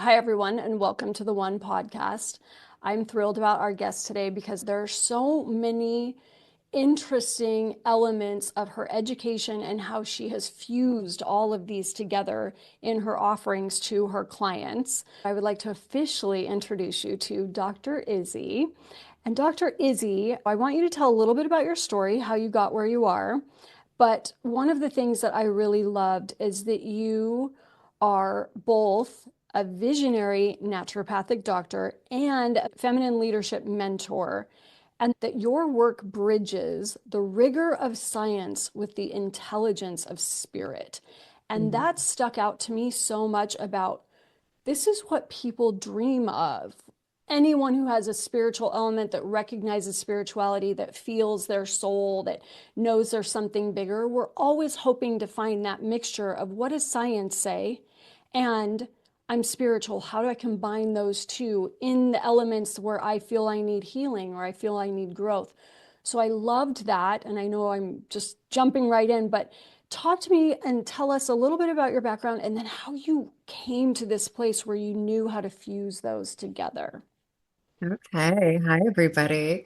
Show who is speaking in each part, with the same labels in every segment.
Speaker 1: Hi, everyone, and welcome to the One Podcast. I'm thrilled about our guest today because there are so many interesting elements of her education and how she has fused all of these together in her offerings to her clients. I would like to officially introduce you to Dr. Izzy. And Dr. Izzy, I want you to tell a little bit about your story, how you got where you are. But one of the things that I really loved is that you are both a visionary naturopathic doctor and a feminine leadership mentor, and that your work bridges the rigor of science with the intelligence of spirit. And
Speaker 2: Mhm.
Speaker 1: that stuck out to me so much about this is what people dream of. Anyone who has a spiritual element that recognizes spirituality, that feels their soul, that knows there's something bigger, we're always hoping to find that mixture of what does science say and I'm spiritual. How do I combine those two in the elements where I feel I need healing or I feel I need growth? So I loved that. And I know I'm just jumping right in, but talk to me and tell us a little bit about your background and then how you came to this place where you knew how to fuse those together.
Speaker 2: Okay. Hi, everybody.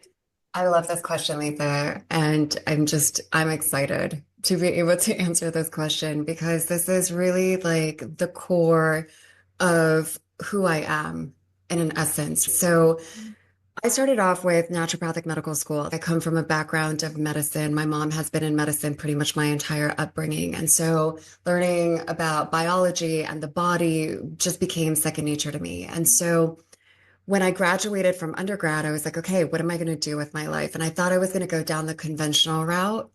Speaker 2: I love this question, Letha. And I'm excited to be able to answer this question because this is really like the core of who I am in an essence. So I started off with naturopathic medical school. I come from a background of medicine. My mom has been in medicine pretty much my entire upbringing. And so learning about biology and the body just became second nature to me. And so when I graduated from undergrad, I was like, okay, what am I going to do with my life? And I thought I was going to go down the conventional route,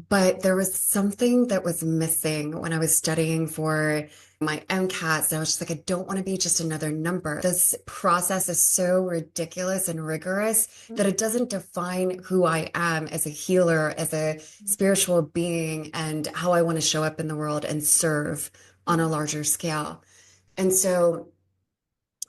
Speaker 2: but there was something that was missing when I was studying for my MCATs. And I was just like, I don't want to be just another number. This process is so ridiculous and rigorous that it doesn't define who I am as a healer, as a spiritual being, and how I want to show up in the world and serve on a larger scale. And so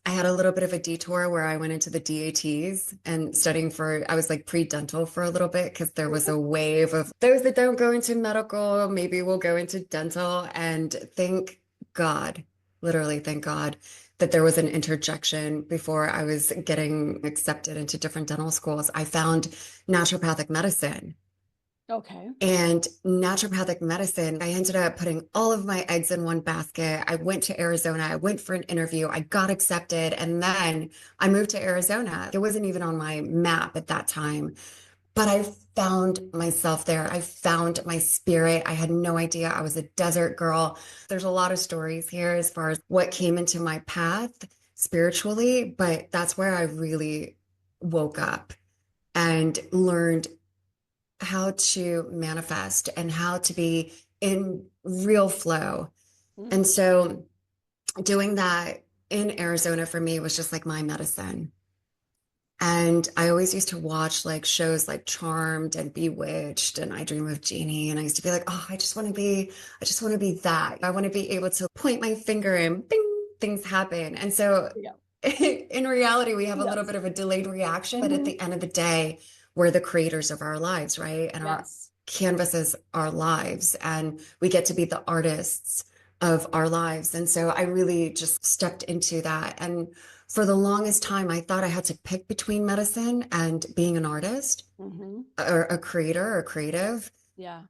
Speaker 2: I had a little bit of a detour where I went into the DATs and studying for, I was like pre-dental for a little bit because there was a wave of those that don't go into medical, maybe will go into dental. And thank God, literally thank God that there was an interjection before I was getting accepted into different dental schools. I found naturopathic medicine.
Speaker 1: Okay.
Speaker 2: And naturopathic medicine, I ended up putting all of my eggs in one basket. I went to Arizona. I went for an interview. I got accepted. And then I moved to Arizona. It wasn't even on my map at that time, but I found myself there. I found my spirit. I had no idea I was a desert girl. There's a lot of stories here as far as what came into my path spiritually, but that's where I really woke up and learned how to manifest and how to be in real flow. And
Speaker 1: Mm.
Speaker 2: so doing that in Arizona for me was just like my medicine. And I always used to watch like shows like Charmed and Bewitched and I Dream of Jeannie. And I used to be like, oh, I just want to be that. I want to be able to point my finger and bing, things happen. And so
Speaker 1: Yeah.
Speaker 2: in reality, we have a little
Speaker 1: Yes.
Speaker 2: bit of a delayed reaction, but at
Speaker 1: Mhm.
Speaker 2: the end of the day, we're the creators of our lives, right? And our
Speaker 1: Yes.
Speaker 2: canvases our lives, and we get to be the artists of our lives. And so I really just stepped into that. And for the longest time, I thought I had to pick between medicine and being an artist
Speaker 1: Hmm.
Speaker 2: or a creator or creative.
Speaker 1: Yeah.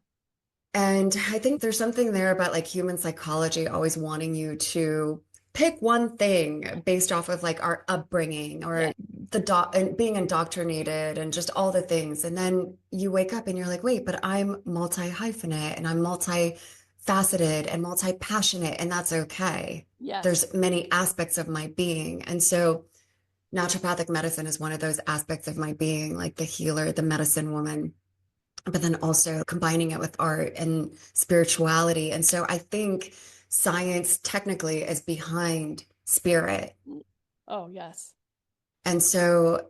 Speaker 2: And I think there's something there about like human psychology always wanting you to pick one thing based off of like our upbringing
Speaker 1: Yeah.
Speaker 2: or the doc and being indoctrinated and just all the things. And then you wake up and you're like, wait, but I'm multi-hyphenate and I'm multi-faceted and multi-passionate, and that's okay.
Speaker 1: Yes.
Speaker 2: There's many aspects of my being. And so naturopathic medicine is one of those aspects of my being, like the healer, the medicine woman, but then also combining it with art and spirituality. And so I think science technically is behind spirit.
Speaker 1: Oh, yes.
Speaker 2: And so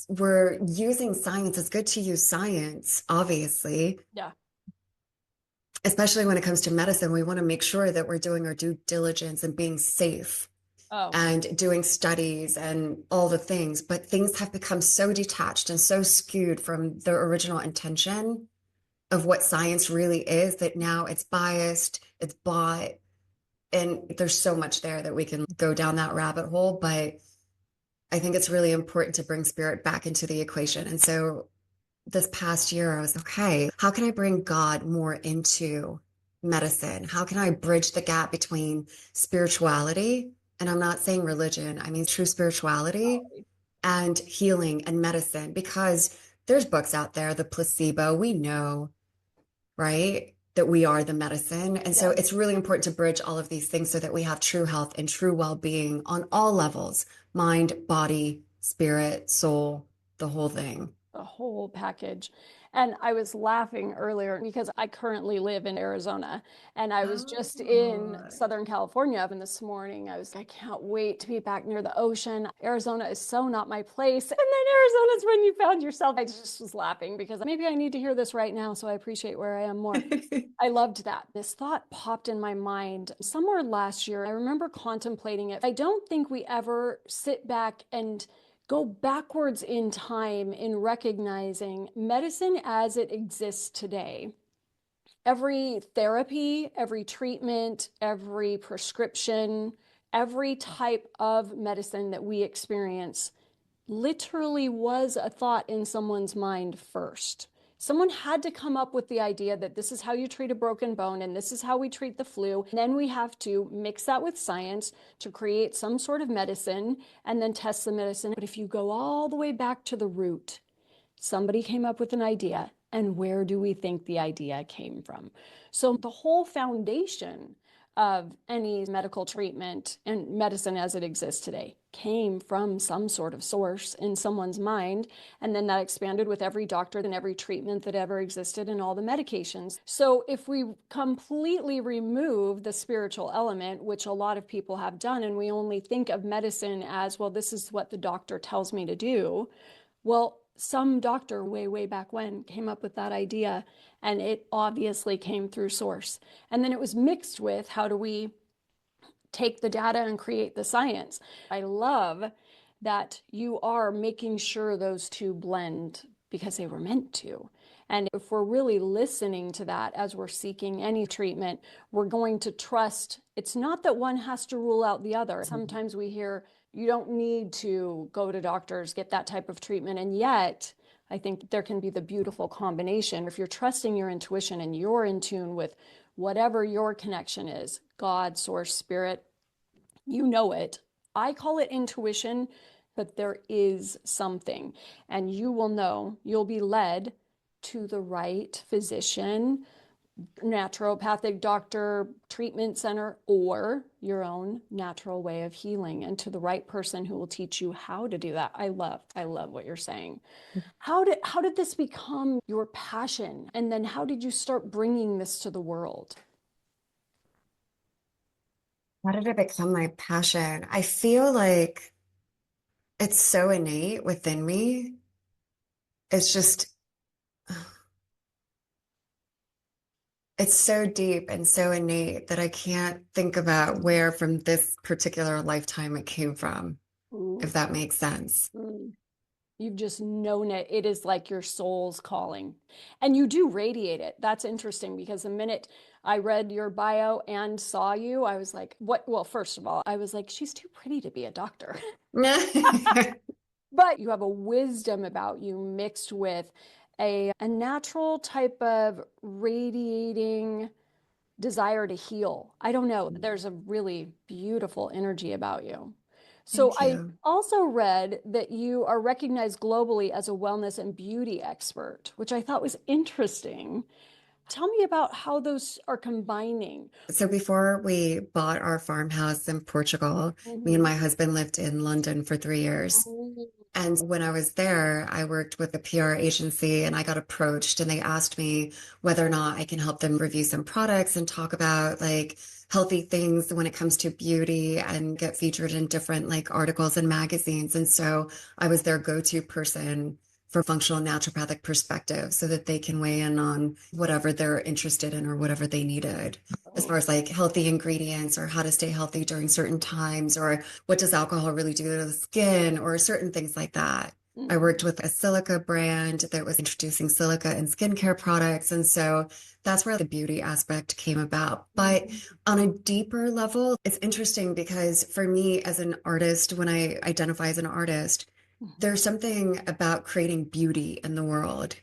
Speaker 2: we're using science. It's good to use science, obviously,
Speaker 1: Yeah.
Speaker 2: especially when it comes to medicine. We want to make sure that we're doing our due diligence and being safe
Speaker 1: Oh,
Speaker 2: and doing studies and all the things. But things have become so detached and so skewed from the original intention of what science really is that now it's biased, it's bought, And there's so much there that we can go down that rabbit hole, but I think it's really important to bring spirit back into the equation. And so this past year, I was, okay, how can I bring God more into medicine? How can I bridge the gap between spirituality? And I'm not saying religion, I mean true spirituality and healing and medicine, because there's books out there, the placebo, we know, right? That we are the medicine. And so
Speaker 1: Yeah.
Speaker 2: it's really important to bridge all of these things so that we have true health and true well-being on all levels, mind, body, spirit, soul, the whole thing.
Speaker 1: The whole package. And I was laughing earlier because I currently live in Arizona and I was just in
Speaker 2: Oh.
Speaker 1: Southern California and this morning. I can't wait to be back near the ocean. Arizona is so not my place. And then Arizona's when you found yourself. I just was laughing because maybe I need to hear this right now so I appreciate where I am more. I loved that. This thought popped in my mind somewhere last year. I remember contemplating it. I don't think we ever sit back and go backwards in time in recognizing medicine as it exists today. Every therapy, every treatment, every prescription, every type of medicine that we experience literally was a thought in someone's mind first. Someone had to come up with the idea that this is how you treat a broken bone and this is how we treat the flu. And then we have to mix that with science to create some sort of medicine and then test the medicine. But if you go all the way back to the root, somebody came up with an idea. And where do we think the idea came from? So the whole foundation of any medical treatment and medicine as it exists today came from some sort of source in someone's mind. And then that expanded with every doctor and every treatment that ever existed and all the medications. So if we completely remove the spiritual element, which a lot of people have done, and we only think of medicine as, well, this is what the doctor tells me to do. Well, some doctor way, way back when came up with that idea, and it obviously came through source. And then it was mixed with how do we take the data and create the science. I love that you are making sure those two blend because they were meant to. And if we're really listening to that as we're seeking any treatment, we're going to trust. It's not that one has to rule out the other. Sometimes we hear you don't need to go to doctors, get that type of treatment. And yet, I think there can be the beautiful combination. If you're trusting your intuition and you're in tune with whatever your connection is, God, source, spirit, you know it. I call it intuition, but there is something. And you will know, you'll be led to the right physician, naturopathic doctor, treatment center, or your own natural way of healing, and to the right person who will teach you how to do that. I love what you're saying. How did this become your passion? And then how did you start bringing this to the world?
Speaker 2: How did it become my passion? I feel like it's so innate within me. It's just, it's so deep and so innate that I can't think about where from this particular lifetime it came from, if
Speaker 1: Ooh.
Speaker 2: that makes sense.
Speaker 1: Mm. You've just known it. It is like your soul's calling. And you do radiate it. That's interesting because the minute I read your bio and saw you, I was like, what? Well, first of all, I was like, she's too pretty to be a doctor. But you have a wisdom about you mixed with a natural type of radiating desire to heal. I don't know. There's a really beautiful energy about you. So
Speaker 2: Thank
Speaker 1: I
Speaker 2: you.
Speaker 1: also read that you are recognized globally as a wellness and beauty expert, which I thought was interesting. Tell me about how those are combining.
Speaker 2: So before we bought our farmhouse in Portugal, me and
Speaker 1: Mhm.
Speaker 2: my husband lived in London for 3 years. And when I was there, I worked with a PR agency and I got approached and they asked me whether or not I can help them review some products and talk about like healthy things when it comes to beauty and get featured in different like articles and magazines. And so I was their go-to person for functional naturopathic perspective so that they can weigh in on whatever they're interested in or whatever they needed as far
Speaker 1: Oh,
Speaker 2: as like healthy ingredients or how to stay healthy during certain times or what does alcohol really do to the skin or certain things like that. I worked
Speaker 1: Mm-hmm.
Speaker 2: with a silica brand that was introducing silica in skincare products. And so that's where the beauty aspect came about. But
Speaker 1: Mm-hmm.
Speaker 2: on a deeper level, it's interesting because for me as an artist, when I identify as an artist,
Speaker 1: Mm-hmm.
Speaker 2: there's something about creating beauty in the world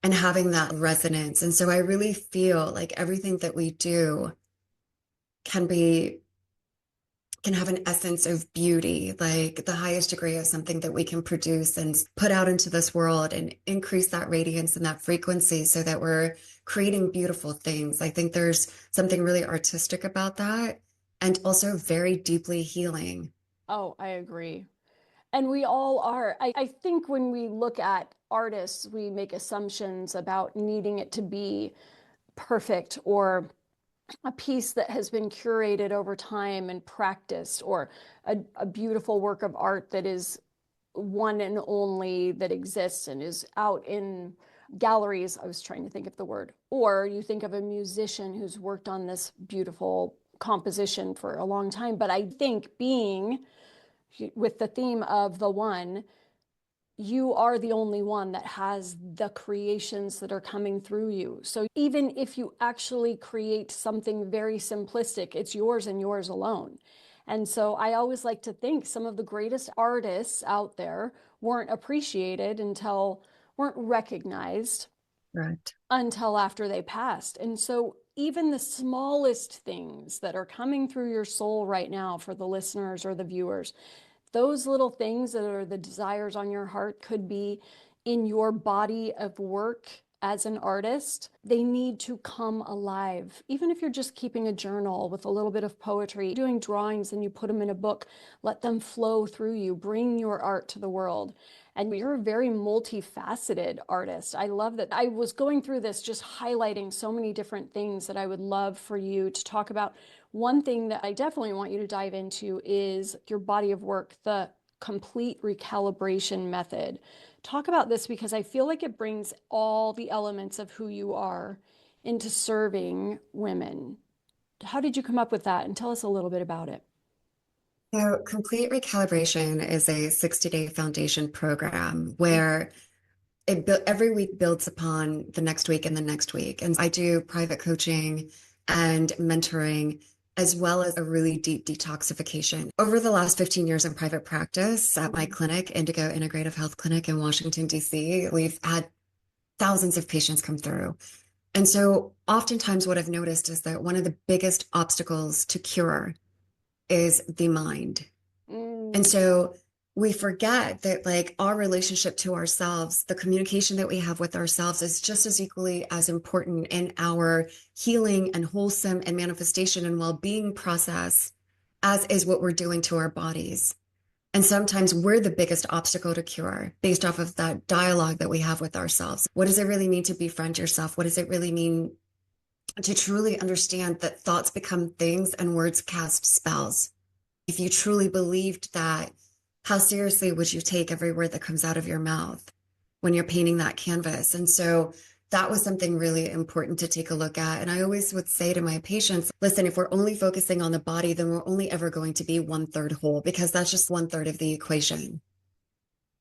Speaker 2: and having that resonance. And so I really feel like everything that we do can be can have an essence of beauty, like the highest degree of something that we can produce and put out into this world and increase that radiance and that frequency so that we're creating beautiful things. I think there's something really artistic about that and also very deeply healing.
Speaker 1: Oh, I agree. And we all are. I think when we look at artists, we make assumptions about needing it to be perfect or a piece that has been curated over time and practiced, or a beautiful work of art that is one and only that exists and is out in galleries. I was trying to think of the word. Or you think of a musician who's worked on this beautiful composition for a long time. But I think being with the theme of the one, you are the only one that has the creations that are coming through you. So even if you actually create something very simplistic, it's yours and yours alone. And so I always like to think some of the greatest artists out there weren't appreciated until, weren't recognized
Speaker 2: Right.
Speaker 1: until after they passed. And so even the smallest things that are coming through your soul right now for the listeners or the viewers, those little things that are the desires on your heart could be in your body of work as an artist. They need to come alive. Even if you're just keeping a journal with a little bit of poetry, doing drawings and you put them in a book, let them flow through you, bring your art to the world. And you're a very multifaceted artist. I love that. I was going through this just highlighting so many different things that I would love for you to talk about. One thing that I definitely want you to dive into is your body of work, the complete recalibration method. Talk about this because I feel like it brings all the elements of who you are into serving women. How did you come up with that? And tell us a little bit about it.
Speaker 2: So, Complete Recalibration is a 60-day foundation program where every week builds upon the next week and the next week. And I do private coaching and mentoring, as well as a really deep detoxification. Over the last 15 years in private practice at my
Speaker 1: Mhm.
Speaker 2: clinic, Indigo Integrative Health Clinic in Washington, D.C., we've had thousands of patients come through. And so oftentimes what I've noticed is that one of the biggest obstacles to cure is the mind. And
Speaker 1: Mm,
Speaker 2: so we forget that like our relationship to ourselves, the communication that we have with ourselves is just as equally as important in our healing and wholesome and manifestation and well-being process as is what we're doing to our bodies. And sometimes we're the biggest obstacle to cure based off of that dialogue that we have with ourselves. What does it really mean to befriend yourself? What does it really mean to truly understand that thoughts become things and words cast spells? If you truly believed that, how seriously would you take every word that comes out of your mouth when you're painting that canvas? And so that was something really important to take a look at. And I always would say to my patients, listen, if we're only focusing on the body, then we're only ever going to be one third whole because that's just one third of the equation.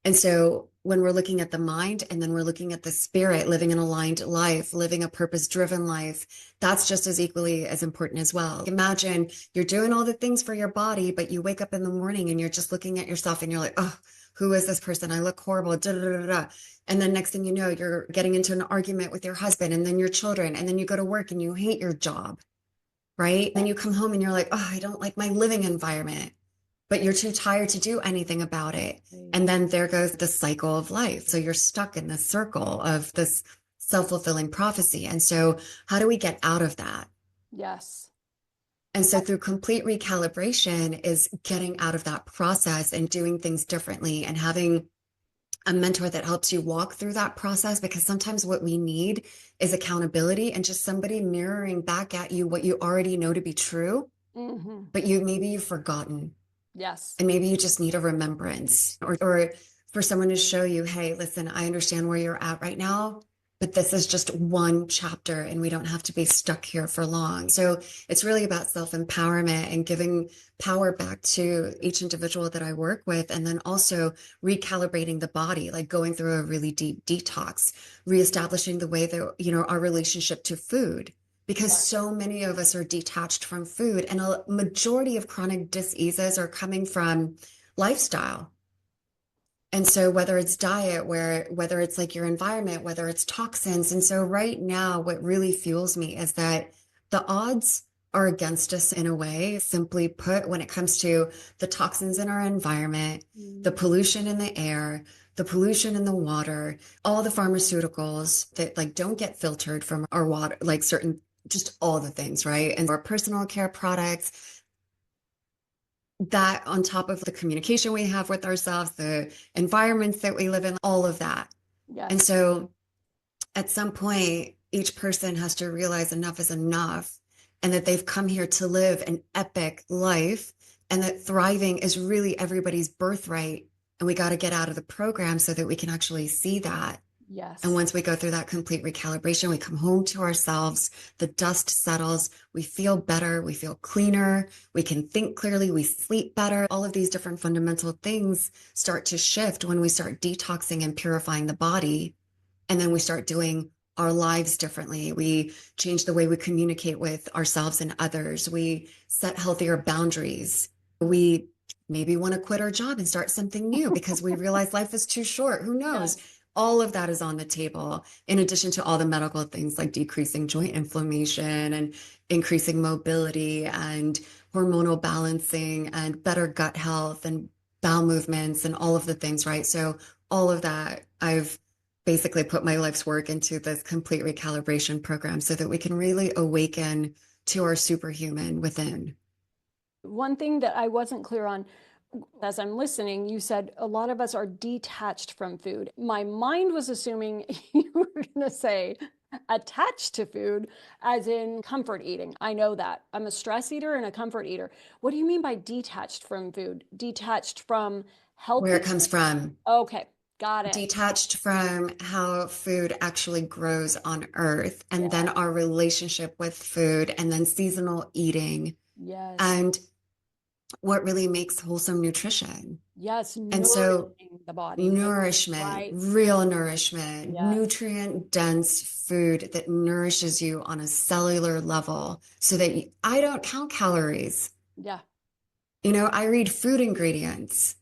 Speaker 2: And so when we're looking at the mind and then we're looking at the spirit, living an aligned life, living a purpose driven life, that's just as equally as important as well. Imagine you're doing all the things for your body, but you wake up in the morning and you're just looking at yourself and you're like, oh, who is this person? I look horrible. Da, da, da, da. And then next thing you know, you're getting into an argument with your husband and then your children. And then you go to work and you hate your job, right? Then you come home and you're like, oh, I don't like my living environment, but you're too tired to do anything about it. And then there goes the cycle of life. So you're stuck in this circle of this self-fulfilling prophecy. And so how do we get out of that?
Speaker 1: yes.
Speaker 2: And so through complete recalibration is getting out of that process and doing things differently and having a mentor that helps you walk through that process, because sometimes what we need is accountability and just somebody mirroring back at you what you already know to be true,
Speaker 1: Hmm.
Speaker 2: but maybe you've forgotten.
Speaker 1: Yes.
Speaker 2: And maybe you just need a remembrance or for someone to show you, hey, listen, I understand where you're at right now, But this is just one chapter and we don't have to be stuck here for long. So it's really about self-empowerment and giving power back to each individual that I work with. And then also recalibrating the body, like going through a really deep detox, reestablishing the way that, our relationship to food. Because
Speaker 1: Yes.
Speaker 2: so many of us are detached from food, and a majority of chronic diseases are coming from lifestyle. And so whether it's diet, whether it's like your environment, whether it's toxins. And so right now, what really fuels me is that the odds are against us in a way, simply put, when it comes to the toxins in our environment, the
Speaker 1: Mm.
Speaker 2: pollution in the air, the pollution in the water, all the pharmaceuticals that like don't get filtered from our water, like certain, just all the things, right? And our personal care products, that on top of the communication we have with ourselves, the environments that we live in, all of that. And
Speaker 1: Yes.
Speaker 2: so at some point, each person has to realize enough is enough and that they've come here to live an epic life and that thriving is really everybody's birthright. And we got to get out of the program so that we can actually see that. And
Speaker 1: Yes.
Speaker 2: once we go through that complete recalibration, we come home to ourselves, the dust settles, we feel better, we feel cleaner, we can think clearly, we sleep better. All of these different fundamental things start to shift when we start detoxing and purifying the body. And then we start doing our lives differently. We change the way we communicate with ourselves and others. We set healthier boundaries. We maybe want to quit our job and start something new because we realize life is too short. Who knows?
Speaker 1: Yes.
Speaker 2: All of that is on the table, in addition to all the medical things like decreasing joint inflammation and increasing mobility and hormonal balancing and better gut health and bowel movements and all of the things, right? So all of that, I've basically put my life's work into this complete recalibration program so that we can really awaken to our superhuman within.
Speaker 1: One thing that I wasn't clear on as I'm listening, you said a lot of us are detached from food. My mind was assuming you were going to say attached to food, as in comfort eating. I know that. I'm a stress eater and a comfort eater. What do you mean by detached from food? Detached from
Speaker 2: Where
Speaker 1: healthy
Speaker 2: it comes
Speaker 1: food?
Speaker 2: from,
Speaker 1: Okay, got it.
Speaker 2: detached from how food actually grows on earth, and then
Speaker 1: Yeah.
Speaker 2: our relationship with food, and then seasonal eating,
Speaker 1: Yes.
Speaker 2: and what really makes wholesome nutrition.
Speaker 1: Yes.
Speaker 2: And so,
Speaker 1: Nourishing the body.
Speaker 2: nourishment,
Speaker 1: Right.
Speaker 2: real nourishment,
Speaker 1: Yes.
Speaker 2: nutrient dense food that nourishes you on a cellular level so that I don't count calories.
Speaker 1: Yeah.
Speaker 2: I read food ingredients.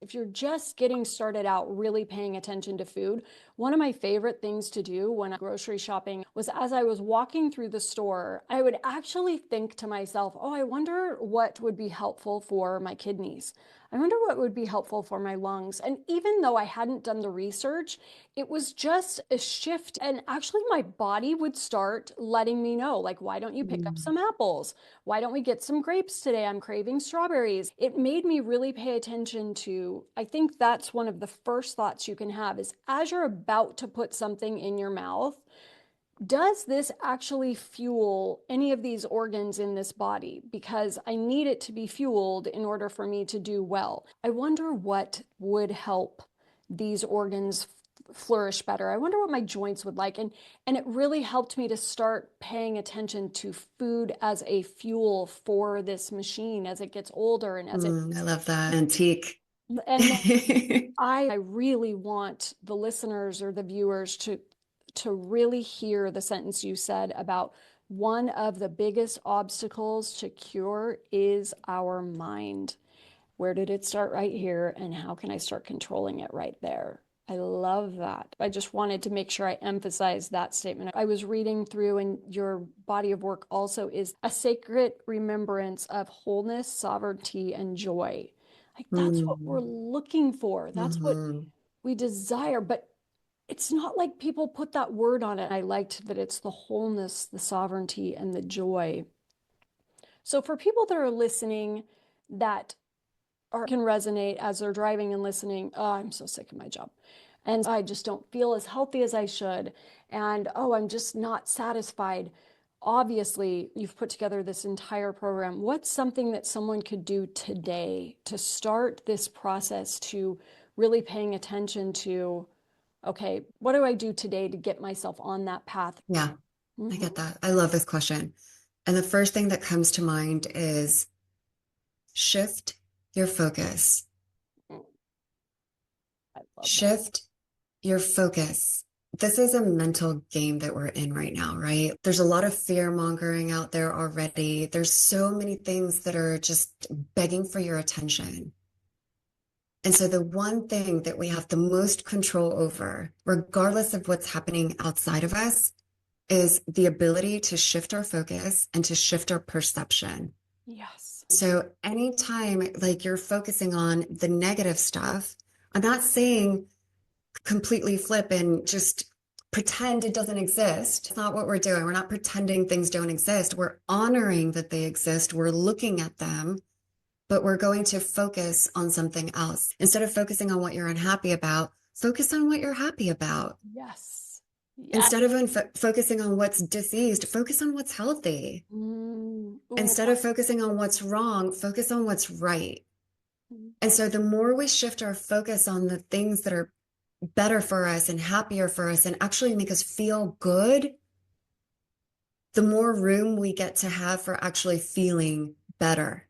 Speaker 1: If you're just getting started out really paying attention to food, one of my favorite things to do when I'm grocery shopping was as I was walking through the store, I would actually think to myself, oh, I wonder what would be helpful for my kidneys. I wonder what would be helpful for my lungs. And even though I hadn't done the research, it was just a shift. And actually, my body would start letting me know, like, why don't you pick up
Speaker 2: Mm,
Speaker 1: some apples? Why don't we get some grapes today? I'm craving strawberries. It made me really pay attention to, I think that's one of the first thoughts you can have is as you're about to put something in your mouth, does this actually fuel any of these organs in this body? Because I need it to be fueled in order for me to do well. I wonder what would help these organs flourish better. I wonder what my joints would like. And it really helped me to start paying attention to food as a fuel for this machine as it gets older and as it
Speaker 2: I love that. Antique.
Speaker 1: and I really want the listeners or the viewers to really hear the sentence you said about one of the biggest obstacles to cure is our mind. Where did it start? Right here, and how can I start controlling it right there? I love that. I just wanted to make sure I emphasize that statement. I was reading through, and your body of work also is a sacred remembrance of wholeness, sovereignty, and joy. Like that's what we're
Speaker 2: Mm,
Speaker 1: looking for. That's what
Speaker 2: hmm
Speaker 1: we desire. But it's not like people put that word on it. I liked that it's the wholeness, the sovereignty, and the joy. So for people that are listening that or can resonate as they're driving and listening, oh, I'm so sick of my job. And I just don't feel as healthy as I should. And oh, I'm just not satisfied. Obviously, you've put together this entire program. What's something that someone could do today to start this process to really paying attention to Okay, what do I do today to get myself on that path?
Speaker 2: Yeah, I
Speaker 1: Mhm.
Speaker 2: get that. I love this question. And the first thing that comes to mind is shift your focus.
Speaker 1: I love that.
Speaker 2: Shift your focus. This is a mental game that we're in right now, right? There's a lot of fear mongering out there already. There's so many things that are just begging for your attention. And so the one thing that we have the most control over, regardless of what's happening outside of us, is the ability to shift our focus and to shift our perception.
Speaker 1: Yes.
Speaker 2: So anytime like you're focusing on the negative stuff, I'm not saying completely flip and just pretend it doesn't exist. It's not what we're doing. We're not pretending things don't exist. We're honoring that they exist. We're looking at them, but we're going to focus on something else. Instead of focusing on what you're unhappy about, focus on what you're happy about.
Speaker 1: Yes. Yes.
Speaker 2: Instead of focusing on what's diseased, focus on what's healthy.
Speaker 1: Ooh.
Speaker 2: Instead of focusing on what's wrong, focus on what's right. And so the more we shift our focus on the things that are better for us and happier for us and actually make us feel good, the more room we get to have for actually feeling better.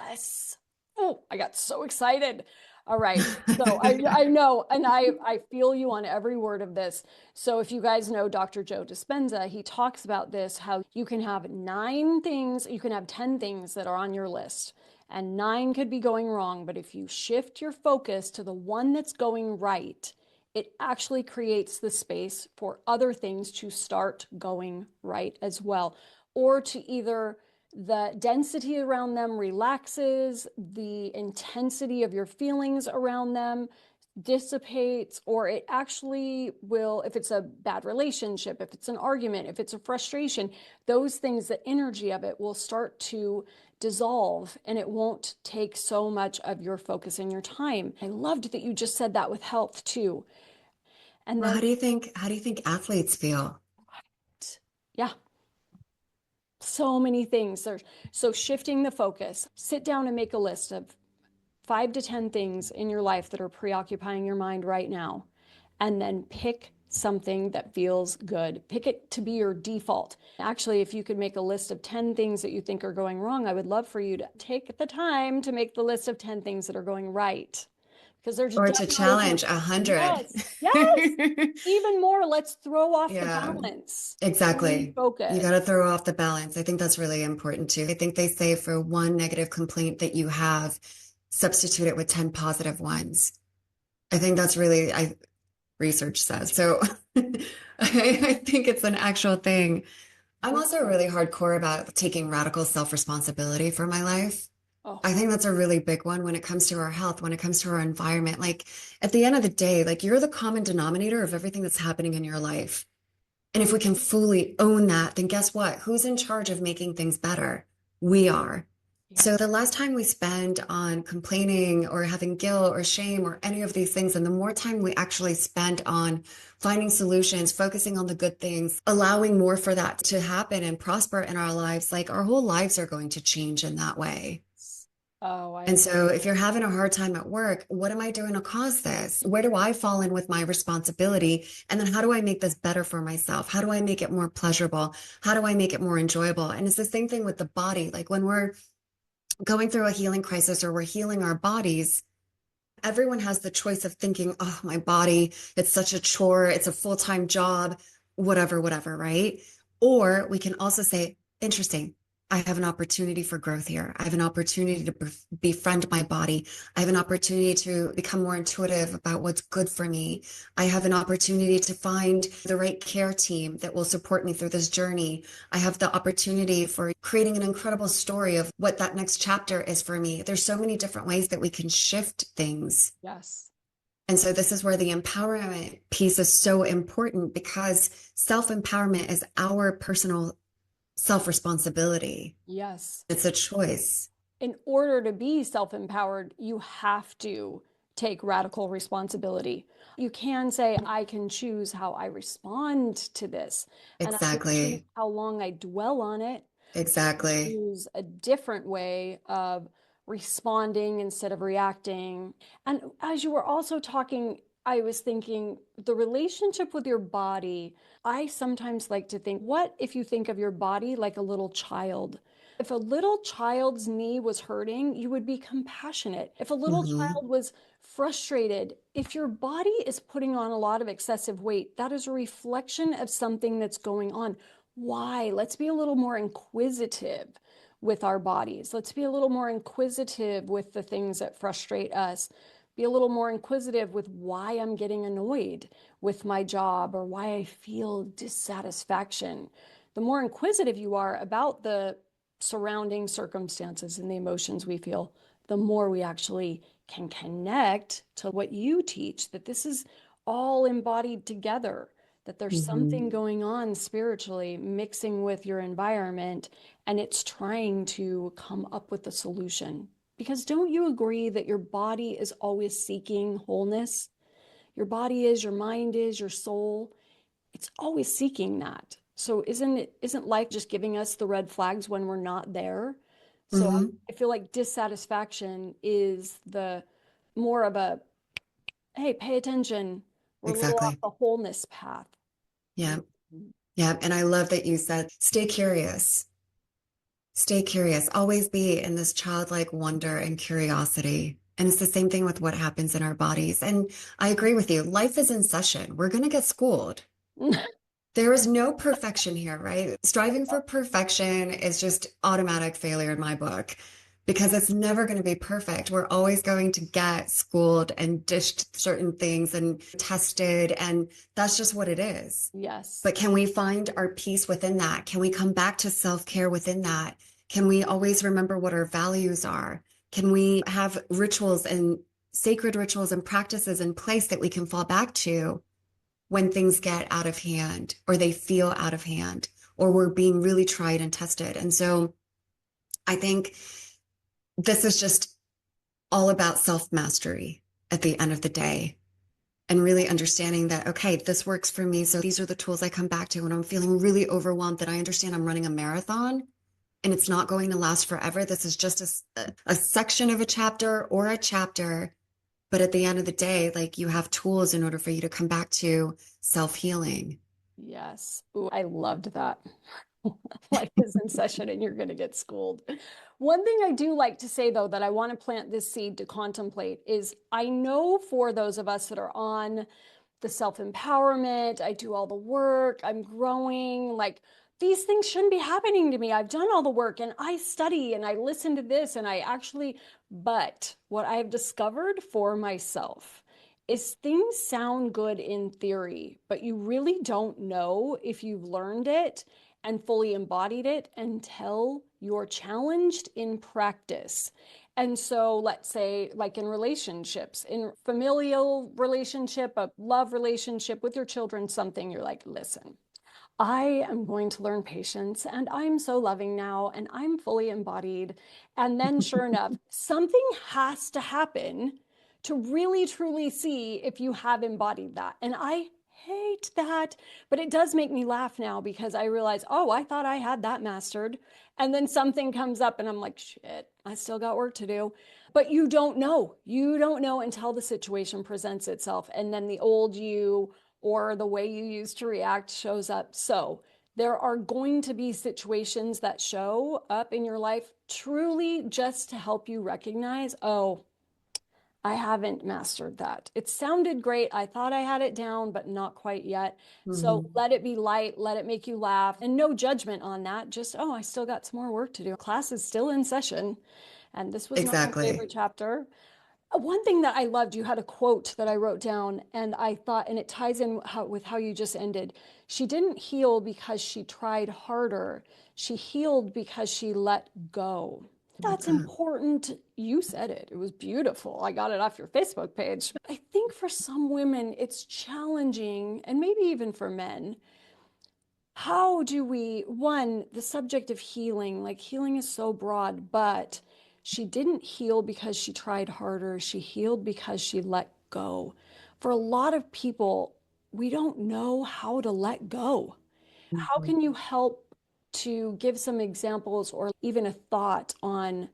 Speaker 1: Yes. Oh, I got so excited. All right. So I know, and I feel you on every word of this. So if you guys know Dr. Joe Dispenza, he talks about this, how you can have 9 things, you can have 10 things that are on your list, and 9 could be going wrong. But if you shift your focus to the one that's going right, it actually creates the space for other things to start going right as well, or to either the density around them relaxes, the intensity of your feelings around them dissipates, or it actually will, if it's a bad relationship, if it's an argument, if it's a frustration, those things, the energy of it will start to dissolve and it won't take so much of your focus and your time. I loved that you just said that with health too. And
Speaker 2: Well,
Speaker 1: then,
Speaker 2: how do you think athletes feel?
Speaker 1: yeah, so many things. So shifting the focus, sit down and make a list of 5 to 10 things in your life that are preoccupying your mind right now, and then pick something that feels good. Pick it to be your default. Actually, if you could make a list of 10 things that you think are going wrong, I would love for you to take the time to make the list of 10 things that are going right. Because there's
Speaker 2: Or to
Speaker 1: definitely
Speaker 2: challenge 100?
Speaker 1: yes, yes, even more. Let's throw off the
Speaker 2: Yeah,
Speaker 1: balance.
Speaker 2: exactly. You got
Speaker 1: Refocus.
Speaker 2: to throw off the balance. I think that's really important too. I think they say for one negative complaint that you have, substitute it with 10 positive ones. I think that's really, research says. So I think it's an actual thing. I'm also really hardcore about taking radical self-responsibility for my life.
Speaker 1: Oh,
Speaker 2: I think that's a really big one when it comes to our health, when it comes to our environment. Like at the end of the day, like you're the common denominator of everything that's happening in your life. And if we can fully own that, then guess what? Who's in charge of making things better? We are. So
Speaker 1: yes.
Speaker 2: the less time we spend on complaining or having guilt or shame or any of these things, and the more time we actually spend on finding solutions, focusing on the good things, allowing more for that to happen and prosper in our lives, like our whole lives are going to change in that way.
Speaker 1: Oh,
Speaker 2: And
Speaker 1: I
Speaker 2: so if you're having a hard time at work, what am I doing to cause this? Where do I fall in with my responsibility? And then how do I make this better for myself? How do I make it more pleasurable? How do I make it more enjoyable? And it's the same thing with the body. Like when we're going through a healing crisis or we're healing our bodies, everyone has the choice of thinking, oh, my body, it's such a chore, it's a full-time job, whatever, right? Or we can also say, interesting, I have an opportunity for growth here. I have an opportunity to befriend my body. I have an opportunity to become more intuitive about what's good for me. I have an opportunity to find the right care team that will support me through this journey. I have the opportunity for creating an incredible story of what that next chapter is for me. There's so many different ways that we can shift things.
Speaker 1: yes.
Speaker 2: And so this is where the empowerment piece is so important because self-empowerment is our personal self-responsibility.
Speaker 1: Yes.
Speaker 2: It's a choice.
Speaker 1: In order to be self-empowered, you have to take radical responsibility. You can say, I can choose how I respond to this, and I can choose
Speaker 2: Exactly.
Speaker 1: how long I dwell on it,
Speaker 2: Exactly.
Speaker 1: choose a different way of responding instead of reacting. And as you were also talking, I was thinking the relationship with your body. I sometimes like to think, what if you think of your body like a little child? If a little child's knee was hurting, you would be compassionate. If a little
Speaker 2: Hmm.
Speaker 1: child was frustrated, if your body is putting on a lot of excessive weight, that is a reflection of something that's going on. Why? Let's be a little more inquisitive with our bodies. Let's be a little more inquisitive with the things that frustrate us. Be a little more inquisitive with why I'm getting annoyed with my job or why I feel dissatisfaction. The more inquisitive you are about the surrounding circumstances and the emotions we feel, the more we actually can connect to what you teach, that this is all embodied together, that there's
Speaker 2: Hmm.
Speaker 1: something going on spiritually mixing with your environment, and it's trying to come up with a solution. Because don't you agree that your body is always seeking wholeness? Your body is, your mind is, your soul. It's always seeking that. So isn't life just giving us the red flags when we're not there? So
Speaker 2: Hmm.
Speaker 1: I feel like dissatisfaction is the more of a, hey, pay attention. We're a little off
Speaker 2: Exactly.
Speaker 1: the wholeness path.
Speaker 2: Yeah.
Speaker 1: Mhm.
Speaker 2: Yeah. And I love that you said, stay curious. Stay curious. Always be in this childlike wonder and curiosity. And it's the same thing with what happens in our bodies. And I agree with you. Life is in session. We're going to get schooled. There is no perfection here, right? Striving for perfection is just automatic failure in my book because it's never going to be perfect. We're always going to get schooled and dished certain things and tested, and that's just what it is.
Speaker 1: Yes.
Speaker 2: But can we find our peace within that? Can we come back to self-care within that? Can we always remember what our values are? Can we have rituals and sacred rituals and practices in place that we can fall back to when things get out of hand or they feel out of hand or we're being really tried and tested? And so I think this is just all about self-mastery at the end of the day and really understanding that, okay, this works for me. So these are the tools I come back to when I'm feeling really overwhelmed, that I understand I'm running a marathon and it's not going to last forever. This is just a section of a chapter or a chapter. But at the end of the day, like, you have tools in order for you to come back to self-healing.
Speaker 1: Yes. Ooh, I loved that. Life is in session and you're going to get schooled. One thing I do like to say, though, that I want to plant this seed to contemplate is I know for those of us that are on the self-empowerment, I do all the work, I'm growing, like these things shouldn't be happening to me. I've done all the work and I study and I listen to this and I actually, but what I have discovered for myself is things sound good in theory, but you really don't know if you've learned it and fully embodied it until you're challenged in practice. And so let's say like in relationships, in familial relationship, a love relationship with your children, something you're like, listen, I am going to learn patience and I'm so loving now and I'm fully embodied. And then, sure enough, something has to happen to really truly see if you have embodied that. And I hate that, but it does make me laugh now because I realize, oh, I thought I had that mastered. And then something comes up and I'm like, shit, I still got work to do. But you don't know. You don't know until the situation presents itself. And then the old you or the way you used to react shows up. So there are going to be situations that show up in your life truly just to help you recognize, oh, I haven't mastered that. It sounded great. I thought I had it down, but not quite yet. So
Speaker 2: Mhm.
Speaker 1: let it be light, let it make you laugh, and no judgment on that. Just, oh, I still got some more work to do. Class is still in session. And this was not my
Speaker 2: Exactly.
Speaker 1: favorite chapter. One thing that I loved, you had a quote that I wrote down, and I thought, and it ties in with how you just ended. She didn't heal because she tried harder. She healed because she let go. That's
Speaker 2: Uh,
Speaker 1: important. You said it. It was beautiful. I got it off your Facebook page. I think for some women, it's challenging, and maybe even for men, how do we, one, the subject of healing, like healing is so broad, but she didn't heal because she tried harder. She healed because she let go. For a lot of people, we don't know how to let go. How
Speaker 2: mhm.
Speaker 1: can you help to give some examples or even a thought on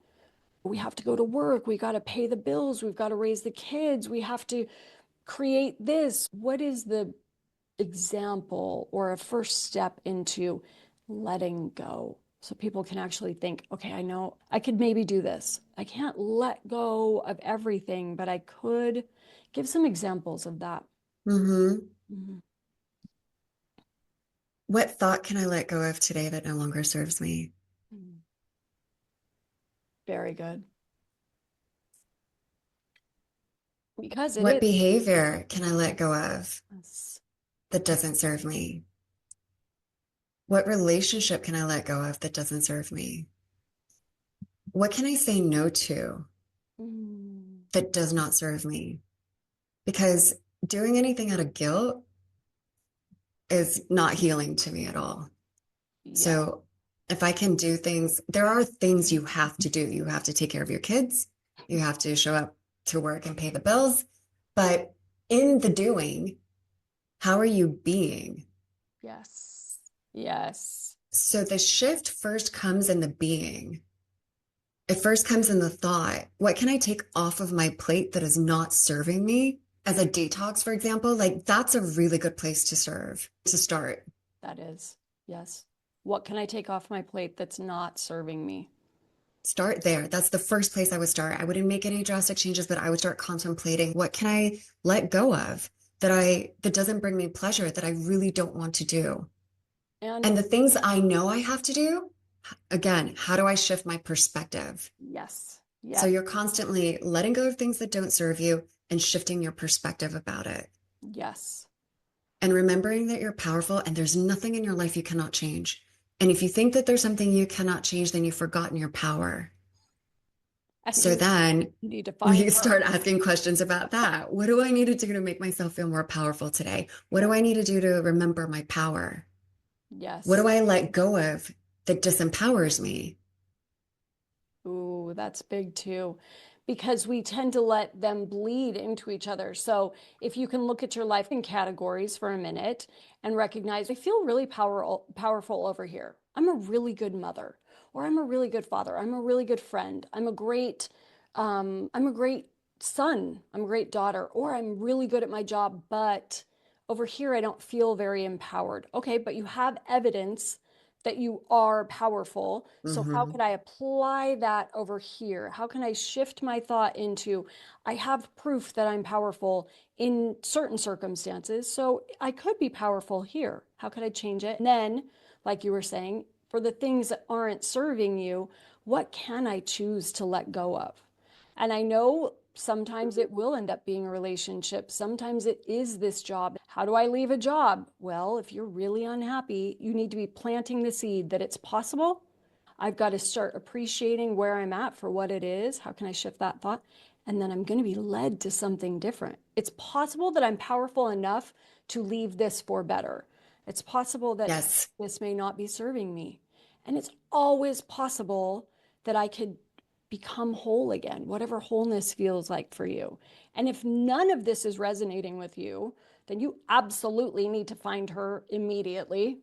Speaker 1: we have to go to work, we got to pay the bills, we've got to raise the kids, we have to create this. What is the example or a first step into letting go? So people can actually think, okay, I know I could maybe do this. I can't let go of everything, but I could give some examples of that.
Speaker 2: Mm-hmm.
Speaker 1: Mhm.
Speaker 2: What thought can I let go of today that no longer serves me?
Speaker 1: Mhm. Very good. Because it
Speaker 2: What
Speaker 1: is.
Speaker 2: behavior can I let go of
Speaker 1: Yes.
Speaker 2: that doesn't serve me? What relationship can I let go of that doesn't serve me? What can I say no to
Speaker 1: Mm.
Speaker 2: that does not serve me? Because doing anything out of guilt is not healing to me at all.
Speaker 1: Yeah.
Speaker 2: So if I can do things, there are things you have to do. You have to take care of your kids. You have to show up to work and pay the bills. But in the doing, how are you being?
Speaker 1: Yes. Yes.
Speaker 2: So the shift first comes in the being. It first comes in the thought, what can I take off of my plate that is not serving me? As a detox, for example, like that's a really good place to start.
Speaker 1: That is. Yes. What can I take off my plate that's not serving me?
Speaker 2: Start there. That's the first place I would start. I wouldn't make any drastic changes, but I would start contemplating what can I let go of that doesn't bring me pleasure that I really don't want to do.
Speaker 1: And
Speaker 2: And the things I know I have to do, again, how do I shift my perspective?
Speaker 1: yes.
Speaker 2: So
Speaker 1: Yes.
Speaker 2: you're constantly letting go of things that don't serve you and shifting your perspective about it.
Speaker 1: Yes.
Speaker 2: And remembering that you're powerful and there's nothing in your life you cannot change. And if you think that there's something you cannot change, then you've forgotten your power.
Speaker 1: And
Speaker 2: So then
Speaker 1: you need to find
Speaker 2: we
Speaker 1: her.
Speaker 2: start asking questions about that. What do I need to do to make myself feel more powerful today? What do I need to do to remember my power? What
Speaker 1: Yes.
Speaker 2: do I let go of that disempowers me?
Speaker 1: Ooh, that's big too, because we tend to let them bleed into each other. So if you can look at your life in categories for a minute and recognize, I feel really powerful over here. I'm a really good mother, or I'm a really good father. I'm a really good friend. I'm a great son. I'm a great daughter, or I'm really good at my job, but over here I don't feel very empowered. Okay, but you have evidence that you are powerful. So, how
Speaker 2: Hmm.
Speaker 1: can I apply that over here? How can I shift my thought into I have proof that I'm powerful in certain circumstances. So, I could be powerful here. How could I change it? And then, like you were saying, for the things that aren't serving you, what can I choose to let go of? And I know sometimes it will end up being a relationship. Sometimes it is this job. How do I leave a job? Well, if you're really unhappy, you need to be planting the seed that it's possible. I've got to start appreciating where I'm at for what it is. How can I shift that thought? And then I'm going to be led to something different. It's possible that I'm powerful enough to leave this for better. It's possible that
Speaker 2: Yes,
Speaker 1: this may not be serving me. And it's always possible that I could become whole again, whatever wholeness feels like for you. And if none of this is resonating with you, then you absolutely need to find her immediately.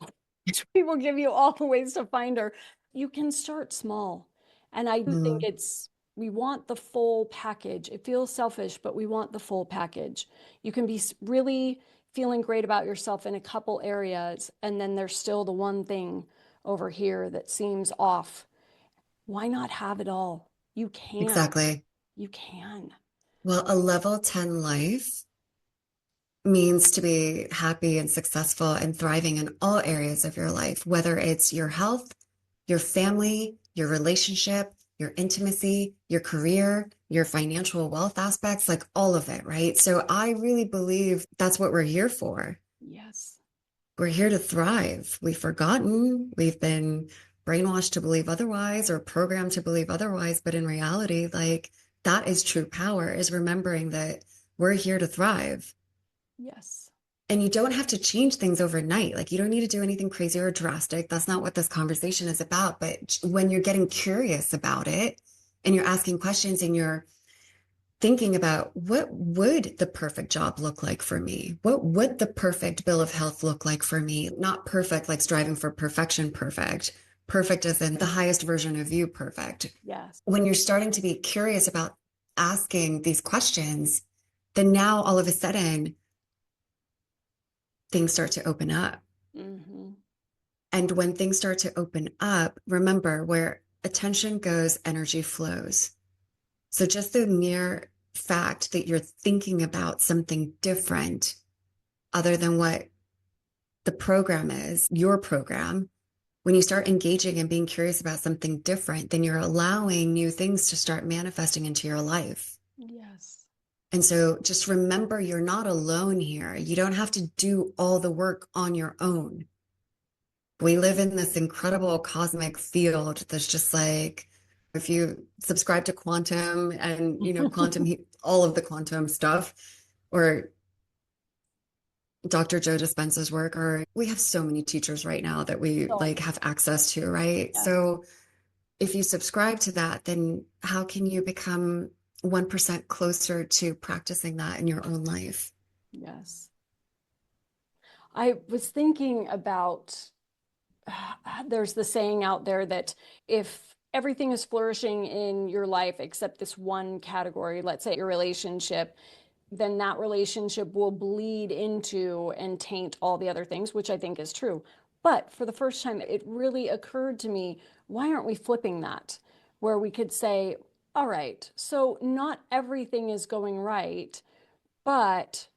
Speaker 1: We will give you all the ways to find her. You can start small. And I do think
Speaker 2: mhm,
Speaker 1: we want the full package. It feels selfish, but we want the full package. You can be really feeling great about yourself in a couple areas, and then there's still the one thing over here that seems off. Why not have it all? You can.
Speaker 2: exactly.
Speaker 1: You can.
Speaker 2: Well, a level 10 life means to be happy and successful and thriving in all areas of your life, whether it's your health, your family, your relationship, your intimacy, your career, your financial wealth aspects, like all of it, right? So I really believe that's what we're here for.
Speaker 1: Yes.
Speaker 2: We're here to thrive. We've forgotten, we've been brainwashed to believe otherwise or programmed to believe otherwise. But in reality, like that is true power, is remembering that we're here to thrive.
Speaker 1: Yes.
Speaker 2: And you don't have to change things overnight. Like you don't need to do anything crazy or drastic. That's not what this conversation is about. But when you're getting curious about it and you're asking questions and you're thinking about what would the perfect job look like for me? What would the perfect bill of health look like for me? Not perfect, like striving for perfection, perfect. Perfect as in the highest version of you, perfect.
Speaker 1: Yes.
Speaker 2: When you're starting to be curious about asking these questions, then now all of a sudden things start to open up.
Speaker 1: Mm-hmm.
Speaker 2: And when things start to open up, remember where attention goes, energy flows. So just the mere fact that you're thinking about something different other than what the program is, your program, when you start engaging and being curious about something different, then you're allowing new things to start manifesting into your life.
Speaker 1: Yes.
Speaker 2: And so just remember, you're not alone here. You don't have to do all the work on your own. We live in this incredible cosmic field that's just like, if you subscribe to quantum and, quantum, all of the quantum stuff, or Dr. Joe Dispenza's work, or we have so many teachers right now that we
Speaker 1: So,
Speaker 2: like have access to, right?
Speaker 1: yes.
Speaker 2: So if you subscribe to that, then how can you become 1% closer to practicing that in your own life?
Speaker 1: Yes. I was thinking about there's the saying out there that if everything is flourishing in your life except this one category, let's say your relationship, then that relationship will bleed into and taint all the other things, which I think is true. But for the first time, it really occurred to me, why aren't we flipping that? Where we could say, all right, so not everything is going right, but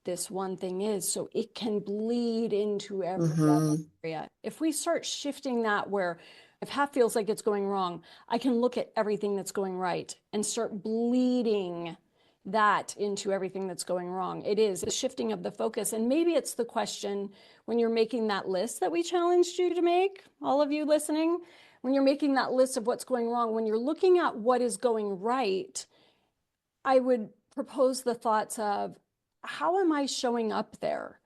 Speaker 1: this one thing is, so it can bleed into every other
Speaker 2: Mm-hmm.
Speaker 1: area. If we start shifting that, where if half feels like it's going wrong, I can look at everything that's going right and start bleeding that into everything that's going wrong. It is the shifting of the focus. And maybe it's the question when you're making that list that we challenged you to make, all of you listening, when you're making that list of what's going wrong, when you're looking at what is going right, I would propose the thoughts of, how am I showing up there?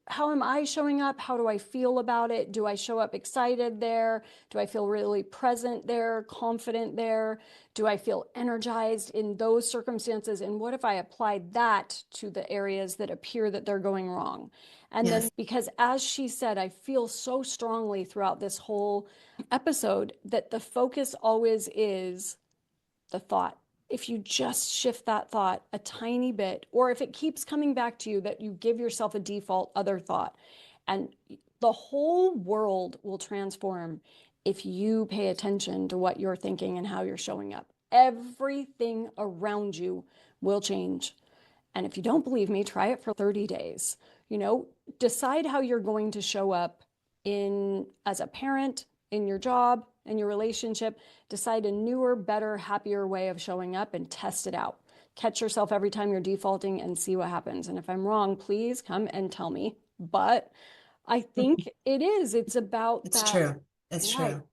Speaker 1: How am I showing up? How do I feel about it? Do I show up excited there? Do I feel really present there, confident there? Do I feel energized in those circumstances? And what if I applied that to the areas that appear that they're going wrong? And then,
Speaker 2: Yes.
Speaker 1: because as she said, I feel so strongly throughout this whole episode that the focus always is the thought. If you just shift that thought a tiny bit, or if it keeps coming back to you, that you give yourself a default other thought, and the whole world will transform if you pay attention to what you're thinking and how you're showing up. Everything around you will change. And if you don't believe me, try it for 30 days. You know, decide how you're going to show up in as a parent, in your job, in your relationship. Decide a newer, better, happier way of showing up and test it out. Catch yourself every time you're defaulting and see what happens. And if I'm wrong, please come and tell me. But I think it is. It's about
Speaker 2: It's
Speaker 1: that.
Speaker 2: true. It's
Speaker 1: Right.
Speaker 2: true.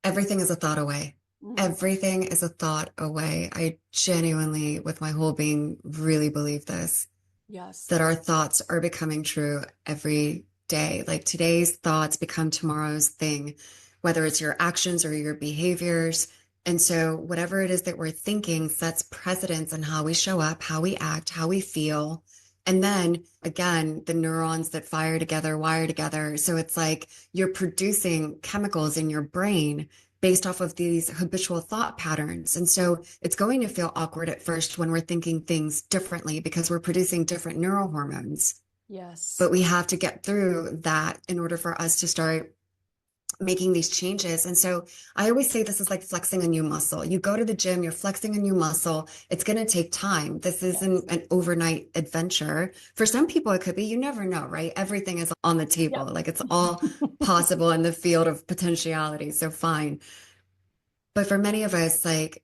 Speaker 2: Everything is a thought away.
Speaker 1: Mhm.
Speaker 2: Everything is a thought away. I genuinely, with my whole being, really believe this,
Speaker 1: Yes.
Speaker 2: that our thoughts are becoming true every day. Like today's thoughts become tomorrow's thing, whether it's your actions or your behaviors. And so, whatever it is that we're thinking sets precedence on how we show up, how we act, how we feel. And then again, the neurons that fire together, wire together. So it's like you're producing chemicals in your brain based off of these habitual thought patterns. And so it's going to feel awkward at first when we're thinking things differently because we're producing different neurohormones.
Speaker 1: Yes.
Speaker 2: But we have to get through that in order for us to start making these changes. And so I always say this is like flexing a new muscle. You go to the gym, you're flexing a new muscle. It's going to take time. This
Speaker 1: Yes.
Speaker 2: isn't an overnight adventure. For some people, it could be, you never know, right? Everything is on the table.
Speaker 1: Yep.
Speaker 2: Like it's all possible in the field of potentiality. So fine. But for many of us, like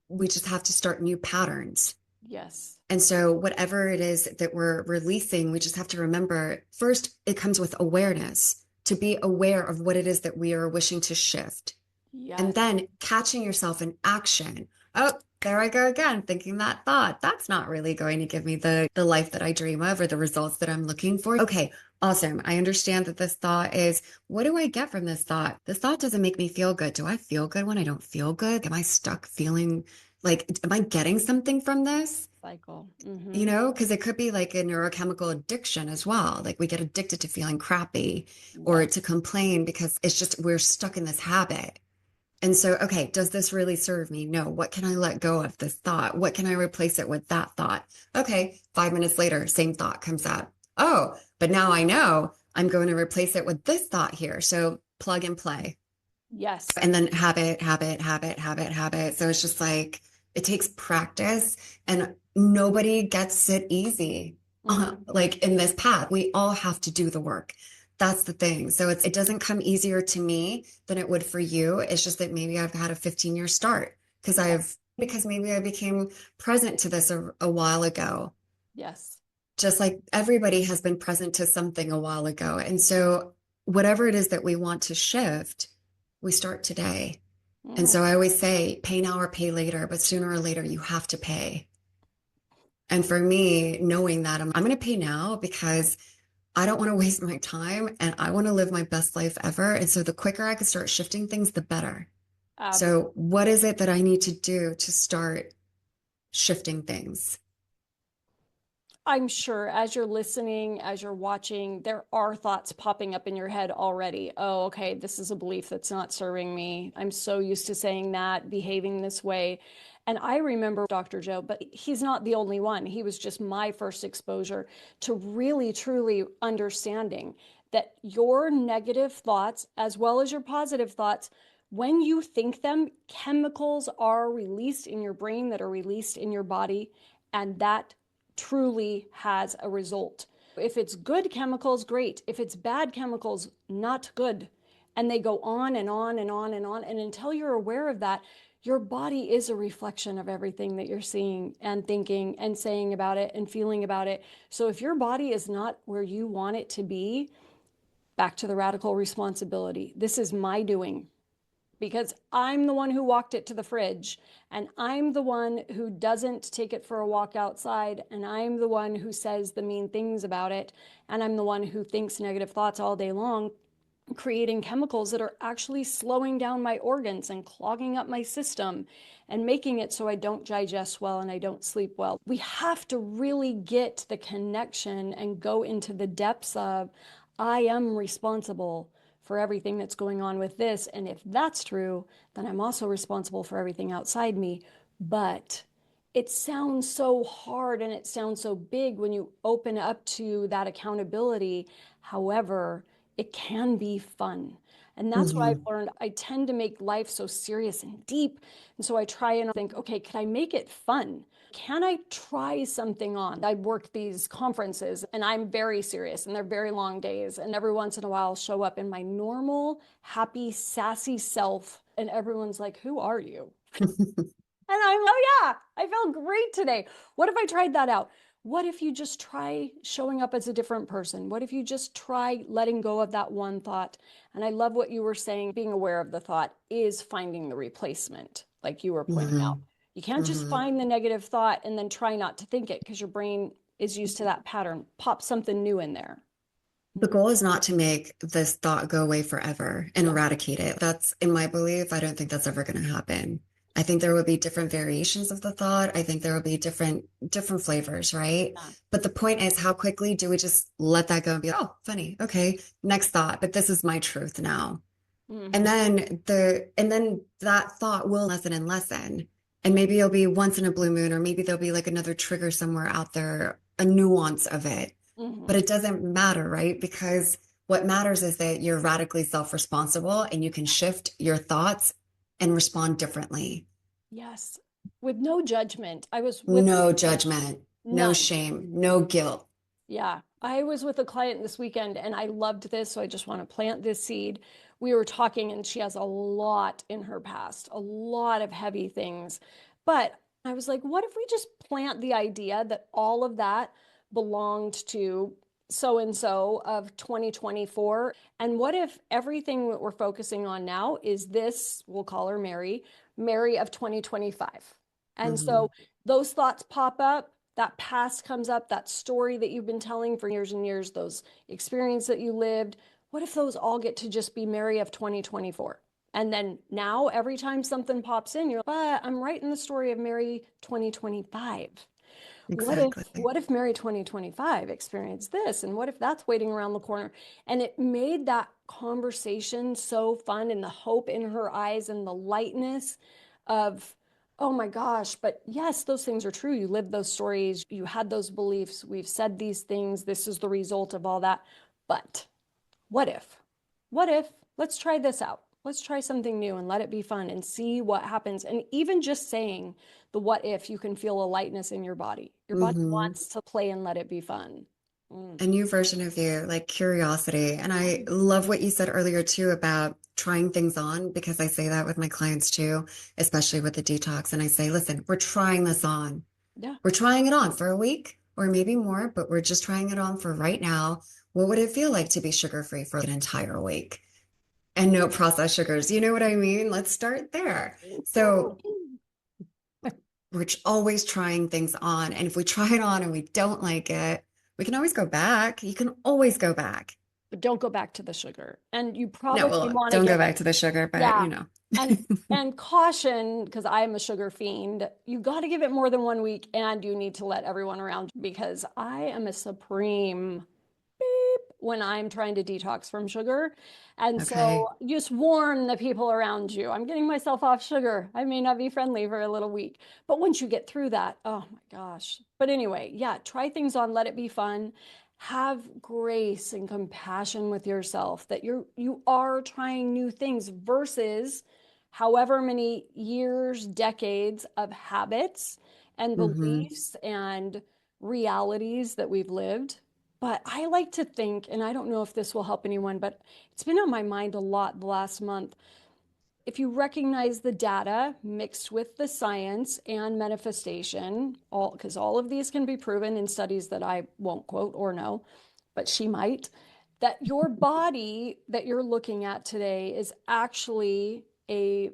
Speaker 2: we just have to start new patterns.
Speaker 1: Yes.
Speaker 2: And so, whatever it is that we're releasing, we just have to remember first, it comes with awareness to be aware of what it is that we are wishing to shift. And
Speaker 1: Yes.
Speaker 2: then catching yourself in action. Oh, there I go again, thinking that thought. That's not really going to give me the life that I dream of or the results that I'm looking for. Okay, awesome. I understand that this thought is, what do I get from this thought? This thought doesn't make me feel good. Do I feel good when I don't feel good? Am I stuck feeling like, am I getting something from this?
Speaker 1: Cycle. Mm-hmm.
Speaker 2: Because it could be like a neurochemical addiction as well. Like we get addicted to feeling crappy or to
Speaker 1: Yes.
Speaker 2: complain because it's just we're stuck in this habit. And so, okay, does this really serve me? No. What can I let go of this thought? What can I replace it with that thought? Okay, 5 minutes later, same thought comes up. Oh, but now I know I'm going to replace it with this thought here. So plug and play.
Speaker 1: Yes.
Speaker 2: And then habit, habit, habit, habit, habit. So it's just like it takes practice and nobody gets it easy.
Speaker 1: Mhm.
Speaker 2: Like in this path, we all have to do the work. That's the thing. So it doesn't come easier to me than it would for you. It's just that maybe I've had a 15-year start because maybe I became present to this a while ago.
Speaker 1: Yes.
Speaker 2: Just like everybody has been present to something a while ago. And so whatever it is that we want to shift, we start today. And
Speaker 1: Mhm.
Speaker 2: so I always say, pay now or pay later, but sooner or later you have to pay. And for me, knowing that I'm going to pay now because I don't want to waste my time and I want to live my best life ever. And so the quicker I can start shifting things, the better.
Speaker 1: Absolutely.
Speaker 2: So what is it that I need to do to start shifting things?
Speaker 1: I'm sure as you're listening, as you're watching, there are thoughts popping up in your head already. Oh, okay, this is a belief that's not serving me. I'm so used to saying that, behaving this way. And I remember Dr. Joe, but he's not the only one. He was just my first exposure to really, truly understanding that your negative thoughts, as well as your positive thoughts, when you think them, chemicals are released in your brain that are released in your body. And that truly has a result. If it's good chemicals, great. If it's bad chemicals, not good. And they go on and on and on and on. And until you're aware of that, your body is a reflection of everything that you're seeing and thinking and saying about it and feeling about it. So if your body is not where you want it to be, back to the radical responsibility. This is my doing because I'm the one who walked it to the fridge and I'm the one who doesn't take it for a walk outside and I'm the one who says the mean things about it and I'm the one who thinks negative thoughts all day long, creating chemicals that are actually slowing down my organs and clogging up my system and making it so I don't digest well and I don't sleep well. We have to really get the connection and go into the depths of I am responsible for everything that's going on with this. And if that's true, then I'm also responsible for everything outside me. But it sounds so hard and it sounds so big when you open up to that accountability. However, it can be fun. And that's what I've
Speaker 2: Mhm.
Speaker 1: learned. I tend to make life so serious and deep. And so I try and think, okay, can I make it fun? Can I try something on? I work these conferences and I'm very serious and they're very long days. And every once in a while, I'll show up in my normal, happy, sassy self. And everyone's like, who are you? And I'm, oh yeah, I felt great today. What if I tried that out? What if you just try showing up as a different person? What if you just try letting go of that one thought? And I love what you were saying. Being aware of the thought is finding the replacement, like you were pointing out.
Speaker 2: Mhm.
Speaker 1: You can't just
Speaker 2: Mhm.
Speaker 1: find the negative thought and then try not to think it because your brain is used to that pattern. Pop something new in there.
Speaker 2: The goal is not to make this thought go away forever and
Speaker 1: Yeah.
Speaker 2: eradicate it. That's in my belief. I don't think that's ever going to happen. I think there will be different variations of the thought. I think there will be different flavors, right?
Speaker 1: Yeah.
Speaker 2: But the point is, how quickly do we just let that go and be, oh, funny, okay, next thought, but this is my truth now. And
Speaker 1: Mm-hmm.
Speaker 2: then that thought will lessen and lessen. And
Speaker 1: Yeah.
Speaker 2: maybe it'll be once in a blue moon, or maybe there'll be like another trigger somewhere out there, a nuance of it. But
Speaker 1: Mm-hmm.
Speaker 2: it doesn't matter, right? Because what matters is that you're radically self-responsible and you can shift your thoughts and respond differently.
Speaker 1: Yes. With no judgment. I was with
Speaker 2: No judgment, no
Speaker 1: none.
Speaker 2: shame, no guilt.
Speaker 1: Yeah, I was with a client this weekend and I loved this, so I just want to plant this seed. We were talking, and she has a lot in her past, a lot of heavy things. But I was like, what if we just plant the idea that all of that belonged to so and so of 2024? And what if everything that we're focusing on now is this, we'll call her Mary, Mary of 2025? And
Speaker 2: Mhm.
Speaker 1: so those thoughts pop up, that past comes up, that story that you've been telling for years and years, those experiences that you lived. What if those all get to just be Mary of 2024? And then now, every time something pops in, you're like, but I'm writing the story of Mary 2025.
Speaker 2: Exactly.
Speaker 1: what if Mary 2025 experienced this? And what if that's waiting around the corner? And it made that conversation so fun, and the hope in her eyes and the lightness of, oh my gosh, but yes, those things are true. You lived those stories, you had those beliefs, we've said these things, this is the result of all that. But what if? What if? Let's try this out. Let's try something new and let it be fun and see what happens. And even just saying the what if, you can feel a lightness in your body. Your body
Speaker 2: Hmm.
Speaker 1: wants to play and let it be fun. Mm.
Speaker 2: A new version of you, like curiosity. And I love what you said earlier too about trying things on, because I say that with my clients too, especially with the detox. And I say, listen, we're trying this on.
Speaker 1: Yeah.
Speaker 2: We're trying it on for a week or maybe more, but we're just trying it on for right now. What would it feel like to be sugar-free for an entire week and no processed sugars? You know what I mean? Let's start there. So we're always trying things on. And if we try it on and we don't like it, we can always go back. You can always go back.
Speaker 1: But don't go back to the sugar. And you
Speaker 2: No,
Speaker 1: probably
Speaker 2: well,
Speaker 1: want to
Speaker 2: don't go
Speaker 1: give,
Speaker 2: back to the sugar, but
Speaker 1: yeah.
Speaker 2: you know.
Speaker 1: And caution, because I'm a sugar fiend, you got to give it more than 1 week, and you need to let everyone around you, because I am a supreme beep when I'm trying to detox from sugar. And so
Speaker 2: Okay.
Speaker 1: just warn the people around you. I'm getting myself off sugar. I may not be friendly for a little week, but once you get through that, oh my gosh. But anyway, yeah, try things on, let it be fun. Have grace and compassion with yourself that you are trying new things versus however many years, decades of habits and
Speaker 2: Mm-hmm.
Speaker 1: beliefs and realities that we've lived. But I like to think, and I don't know if this will help anyone, but it's been on my mind a lot the last month. If you recognize the data mixed with the science and manifestation, all because all of these can be proven in studies that I won't quote or know, but she might, that your body that you're looking at today is actually a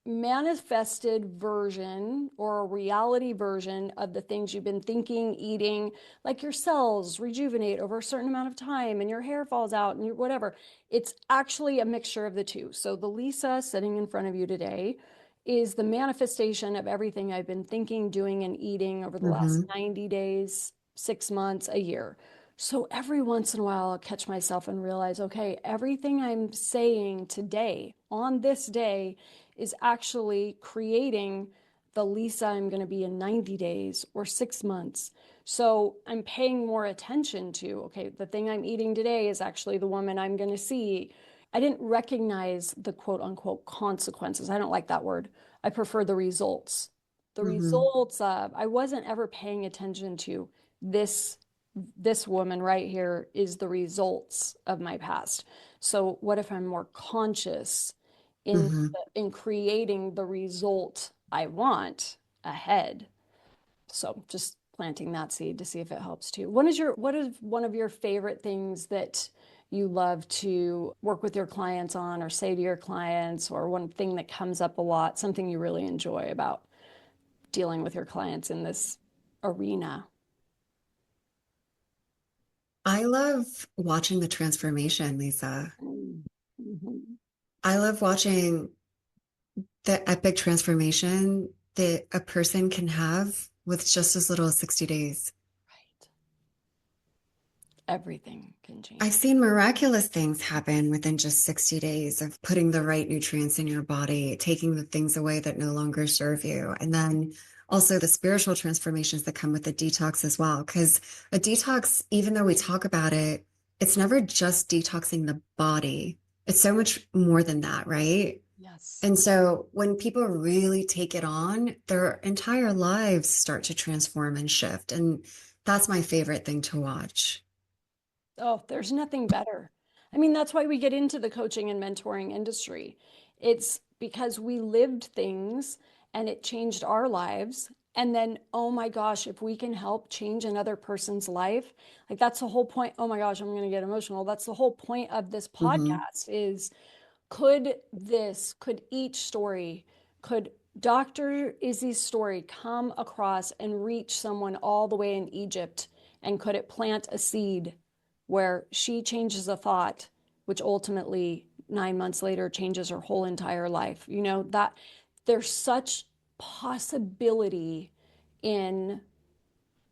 Speaker 1: manifested version or a reality version of the things you've been thinking, eating, like your cells rejuvenate over a certain amount of time and your hair falls out and whatever. It's actually a mixture of the two. So the Lisa sitting in front of you today is the manifestation of everything I've been thinking, doing, and eating over the last
Speaker 2: Mm-hmm.
Speaker 1: 90 days, 6 months, a year. So every once in a while, I'll catch myself and realize, okay, everything I'm saying today on this day is actually creating the Lisa I'm going to be in 90 days or 6 months. So I'm paying more attention to, okay, the thing I'm eating today is actually the woman I'm going to see. I didn't recognize the quote unquote consequences. I don't like that word. I prefer the results. The
Speaker 2: Mm-hmm.
Speaker 1: results of, I wasn't ever paying attention to this this woman right here is the results of my past. So what if I'm more conscious in
Speaker 2: Mm-hmm.
Speaker 1: in creating the result I want ahead? So just planting that seed to see if it helps too. What is one of your favorite things that you love to work with your clients on or say to your clients, or one thing that comes up a lot, something you really enjoy about dealing with your clients in this arena?
Speaker 2: I love watching the transformation, Lisa.
Speaker 1: Mm-hmm.
Speaker 2: I love watching the epic transformation that a person can have with just as little as 60 days.
Speaker 1: Right. Everything can
Speaker 2: I've
Speaker 1: change.
Speaker 2: seen miraculous things happen within just 60 days of putting the right nutrients in your body, taking the things away that no longer serve you. And then also the spiritual transformations that come with the detox as well. Because a detox, even though we talk about it, it's never just detoxing the body. It's so much more than that, right?
Speaker 1: Yes.
Speaker 2: And so when people really take it on, their entire lives start to transform and shift. And that's my favorite thing to watch.
Speaker 1: Oh, there's nothing better. I mean, that's why we get into the coaching and mentoring industry. It's because we lived things and it changed our lives. And then, oh my gosh, if we can help change another person's life, like that's the whole point. Oh my gosh, I'm going to get emotional. That's the whole point of this
Speaker 2: Hmm.
Speaker 1: podcast is could each story, could Dr. Izzy's story come across and reach someone all the way in Egypt? And could it plant a seed where she changes a thought, which ultimately 9 months later changes her whole entire life? You know, that there's such possibility in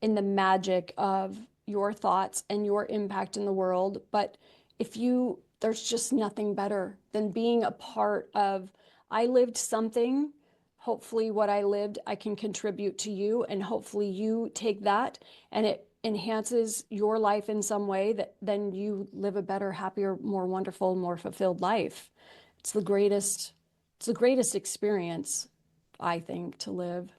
Speaker 1: in the magic of your thoughts and your impact in the world. But there's just nothing better than being a part of, I lived something. Hopefully, what I lived, I can contribute to you, and hopefully, you take that and it enhances your life in some way that then you live a better, happier, more wonderful, more fulfilled life. It's the greatest, it's the greatest experience, I think, to live.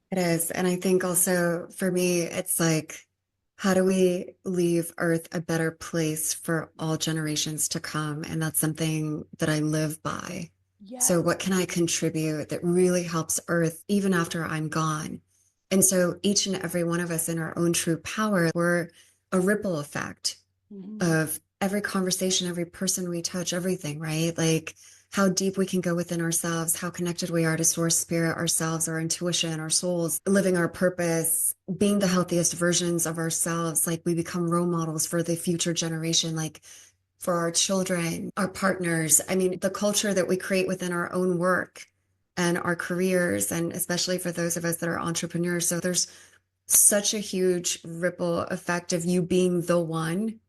Speaker 2: It is. And I think also for me, it's like, how do we leave Earth a better place for all generations to come? And that's something that I live by. So,
Speaker 1: Yes.
Speaker 2: what can I contribute that really helps Earth even after I'm gone? And so, each and every one of us in our own true power, we're a ripple effect
Speaker 1: Mhm.
Speaker 2: of every conversation, every person we touch, everything, right? Like how deep we can go within ourselves, how connected we are to source spirit, ourselves, our intuition, our souls, living our purpose, being the healthiest versions of ourselves. Like we become role models for the future generation, like for our children, our partners. I mean, the culture that we create within our own work and our careers, and especially for those of us that are entrepreneurs. So there's such a huge ripple effect of you being the one,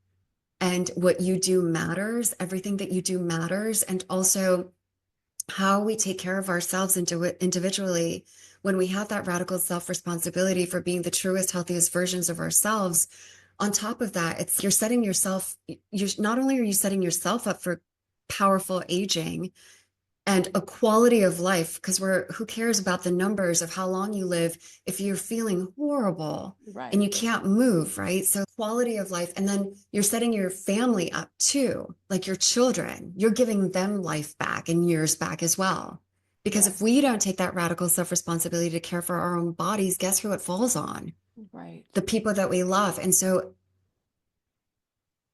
Speaker 2: and what you do matters. Everything that you do matters. And also how we take care of ourselves individually when we have that radical self responsibility for being the truest, healthiest versions of ourselves. On top of that, it's you're setting yourself, you're not only are you setting yourself up for powerful aging, and a quality of life, because who cares about the numbers of how long you live if you're feeling horrible and
Speaker 1: Right.
Speaker 2: you can't move, right? So quality of life. And then you're setting your family up too, like your children, you're giving them life back and years back as well. Because if
Speaker 1: Yes.
Speaker 2: we don't take that radical self-responsibility to care for our own bodies, guess who it falls on?
Speaker 1: Right.
Speaker 2: The people that we love. And so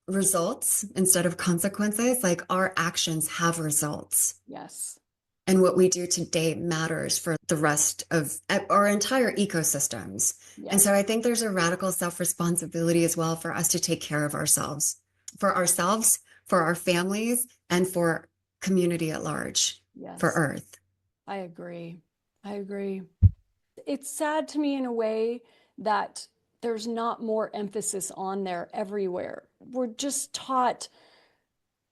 Speaker 2: results instead of consequences, like our actions have results.
Speaker 1: Yes.
Speaker 2: And what we do today matters for the rest of our entire ecosystems. And
Speaker 1: Yes.
Speaker 2: so I think there's a radical self responsibility as well for us to take care of ourselves, for our families, and for community at large, for
Speaker 1: Yes.
Speaker 2: Earth.
Speaker 1: I agree. I agree. It's sad to me in a way that there's not more emphasis on there everywhere. We're just taught,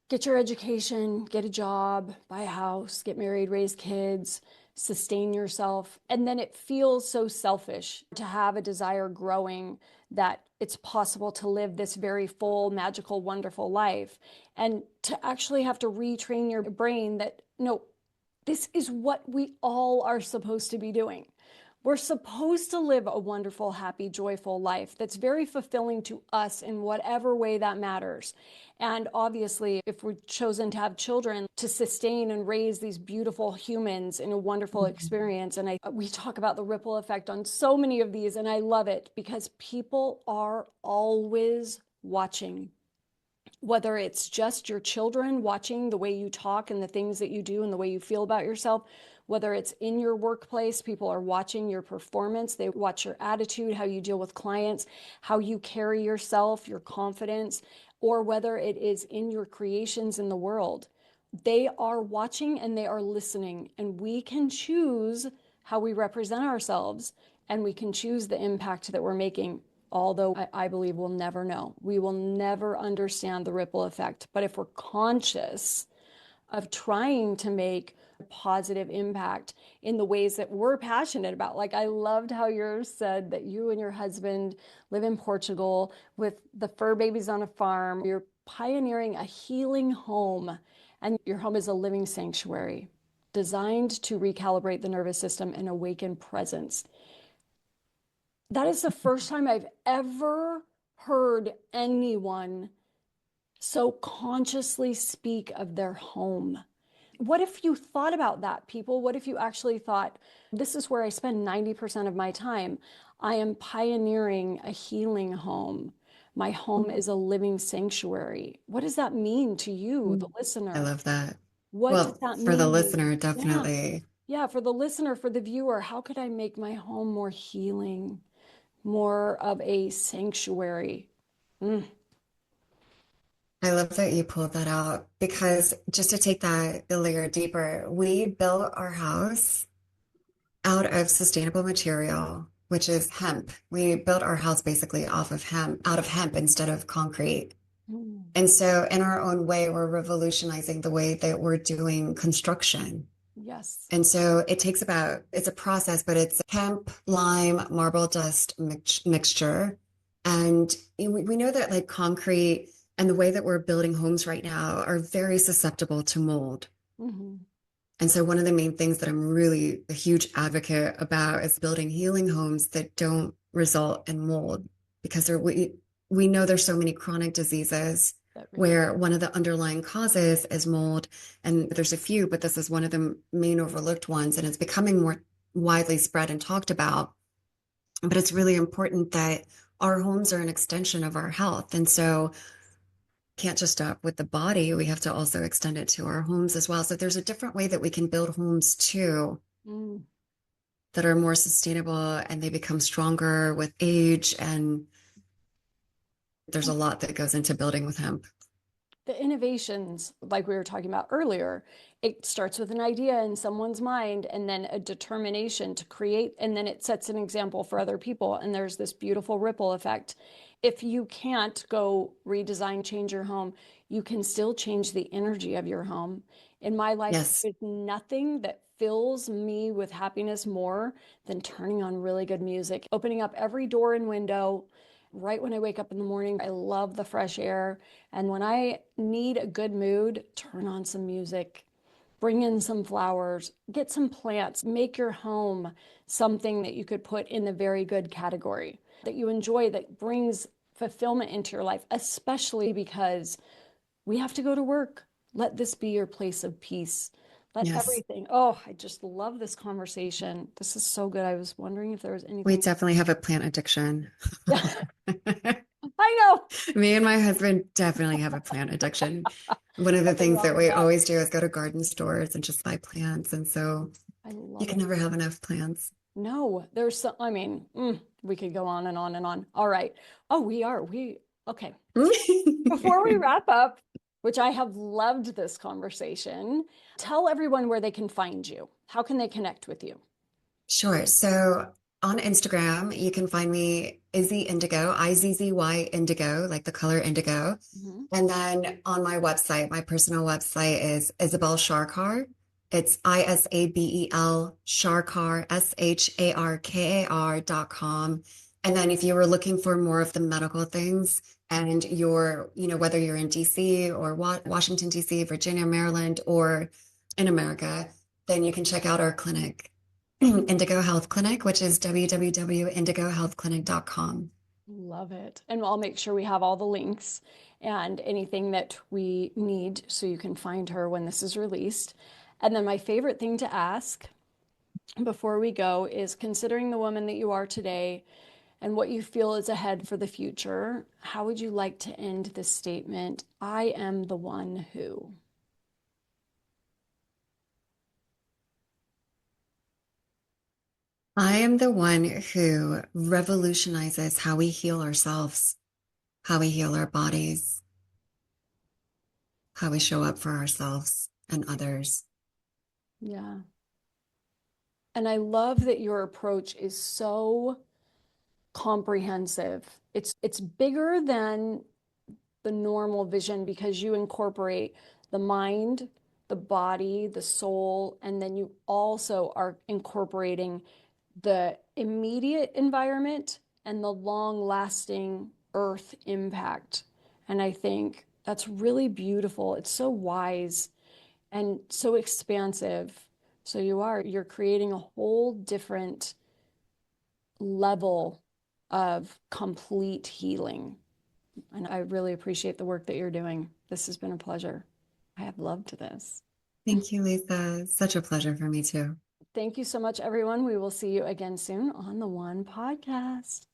Speaker 1: get your education, get a job, buy a house, get married, raise kids, sustain yourself. And then it feels so selfish to have a desire growing that it's possible to live this very full, magical, wonderful life. And to actually have to retrain your brain that no, this is what we all are supposed to be doing. We're supposed to live a wonderful, happy, joyful life that's very fulfilling to us in whatever way that matters. And obviously, if we're chosen to have children, to sustain and raise these beautiful humans in a wonderful experience. And we talk about the ripple effect on so many of these, and I love it because people are always watching, whether it's just your children watching the way you talk and the things that you do and the way you feel about yourself, whether it's in your workplace, people are watching your performance, they watch your attitude, how you deal with clients, how you carry yourself, your confidence, or whether it is in your creations in the world. They are watching and they are listening, and we can choose how we represent ourselves and we can choose the impact that we're making. Although I believe we'll never know. We will never understand the ripple effect. But if we're conscious of trying to make a positive impact in the ways that we're passionate about, like I loved how yours said that you and your husband live in Portugal with the fur babies on a farm. You're pioneering a healing home, and your home is a living sanctuary designed to recalibrate the nervous system and awaken presence. That is the first time I've ever heard anyone so consciously speak of their home. What if you thought about that, people? What if you actually thought, this is where I spend 90% of my time? I am pioneering a healing home. My home is a living sanctuary. What does that mean to you, the
Speaker 2: I
Speaker 1: listener?
Speaker 2: love that.
Speaker 1: What does
Speaker 2: Well,
Speaker 1: that
Speaker 2: for the
Speaker 1: mean?
Speaker 2: listener,
Speaker 1: Yeah.
Speaker 2: definitely.
Speaker 1: Yeah, for the listener, for the viewer, how could I make my home more healing, more of a sanctuary? Mm.
Speaker 2: I love that you pulled that out because just to take that a layer deeper, we built our house out of sustainable material. which is hemp. We built our house basically off of hemp, out of hemp instead of concrete.
Speaker 1: Mm.
Speaker 2: And so, in our own way, we're revolutionizing the way that we're doing construction.
Speaker 1: Yes.
Speaker 2: And so, it's a process, but it's hemp, lime, marble dust mixture. And we know that like concrete and the way that we're building homes right now are very susceptible to mold.
Speaker 1: Hmm.
Speaker 2: And so, one of the main things that I'm really a huge advocate about is building healing homes that don't result in mold because we know there's so many chronic diseases
Speaker 1: That really,
Speaker 2: where one of the underlying causes is mold. And there's a few, but this is one of the main overlooked ones. And it's becoming more widely spread and talked about. But it's really important that our homes are an extension of our health. And so, can't just stop with the body. We have to also extend it to our homes as well. So there's a different way that we can build homes too
Speaker 1: mm.
Speaker 2: that are more sustainable and they become stronger with age. And there's a lot that goes into building with hemp.
Speaker 1: The innovations, like we were talking about earlier, it starts with an idea in someone's mind and then a determination to create, and then it sets an example for other people. And there's this beautiful ripple effect. If you can't go redesign, change your home, you can still change the energy of your home. In my life,
Speaker 2: Yes.
Speaker 1: there's nothing that fills me with happiness more than turning on really good music, opening up every door and window right when I wake up in the morning. I love the fresh air. And when I need a good mood, turn on some music, bring in some flowers, get some plants, make your home something that you could put in the very good category that you enjoy, that brings fulfillment into your life, especially because we have to go to work. Let this be your place of peace. Let
Speaker 2: Yes.
Speaker 1: everything. Oh, I just love this conversation. This is so good. I was wondering if there was
Speaker 2: We
Speaker 1: anything.
Speaker 2: definitely have a plant addiction.
Speaker 1: Yeah, I know.
Speaker 2: Me and my husband definitely have a plant addiction. One of the
Speaker 1: Nothing
Speaker 2: things
Speaker 1: wrong
Speaker 2: that
Speaker 1: with
Speaker 2: we
Speaker 1: that.
Speaker 2: always do is go to garden stores and just buy plants. And so
Speaker 1: I
Speaker 2: you
Speaker 1: love
Speaker 2: can
Speaker 1: it.
Speaker 2: never have enough plants.
Speaker 1: No, there's so, I mean, we could go on and on and on. All right. Oh, okay. Before we wrap up, which I have loved this conversation, tell everyone where they can find you. How can they connect with you?
Speaker 2: Sure. So on Instagram, you can find me Izzy Indigo, Izzy Indigo, like the color indigo.
Speaker 1: Mhm.
Speaker 2: And then on my website, my personal website is Isabel Sharkar. It's Isabel Sharkar, SHARKAR.com. And then if you were looking for more of the medical things and whether you're in DC or Washington, DC, Virginia, Maryland, or in America, then you can check out our clinic. Indigo Health Clinic, which is www.indigohealthclinic.com.
Speaker 1: Love it. And I'll make sure we have all the links and anything that we need so you can find her when this is released. And then my favorite thing to ask before we go is, considering the woman that you are today and what you feel is ahead for the future, how would you like to end this statement? I am the one who.
Speaker 2: I am the one who revolutionizes how we heal ourselves, how we heal our bodies, how we show up for ourselves and others.
Speaker 1: Yeah. And I love that your approach is so comprehensive. It's bigger than the normal vision because you incorporate the mind, the body, the soul, and then you also are incorporating the immediate environment and the long lasting earth impact. And I think that's really beautiful. It's so wise and so expansive. So you're creating a whole different level of complete healing. And I really appreciate the work that you're doing. This has been a pleasure. I have loved this.
Speaker 2: Thank you, Lisa. Such a pleasure for me too.
Speaker 1: Thank you so much, everyone. We will see you again soon on the One Podcast.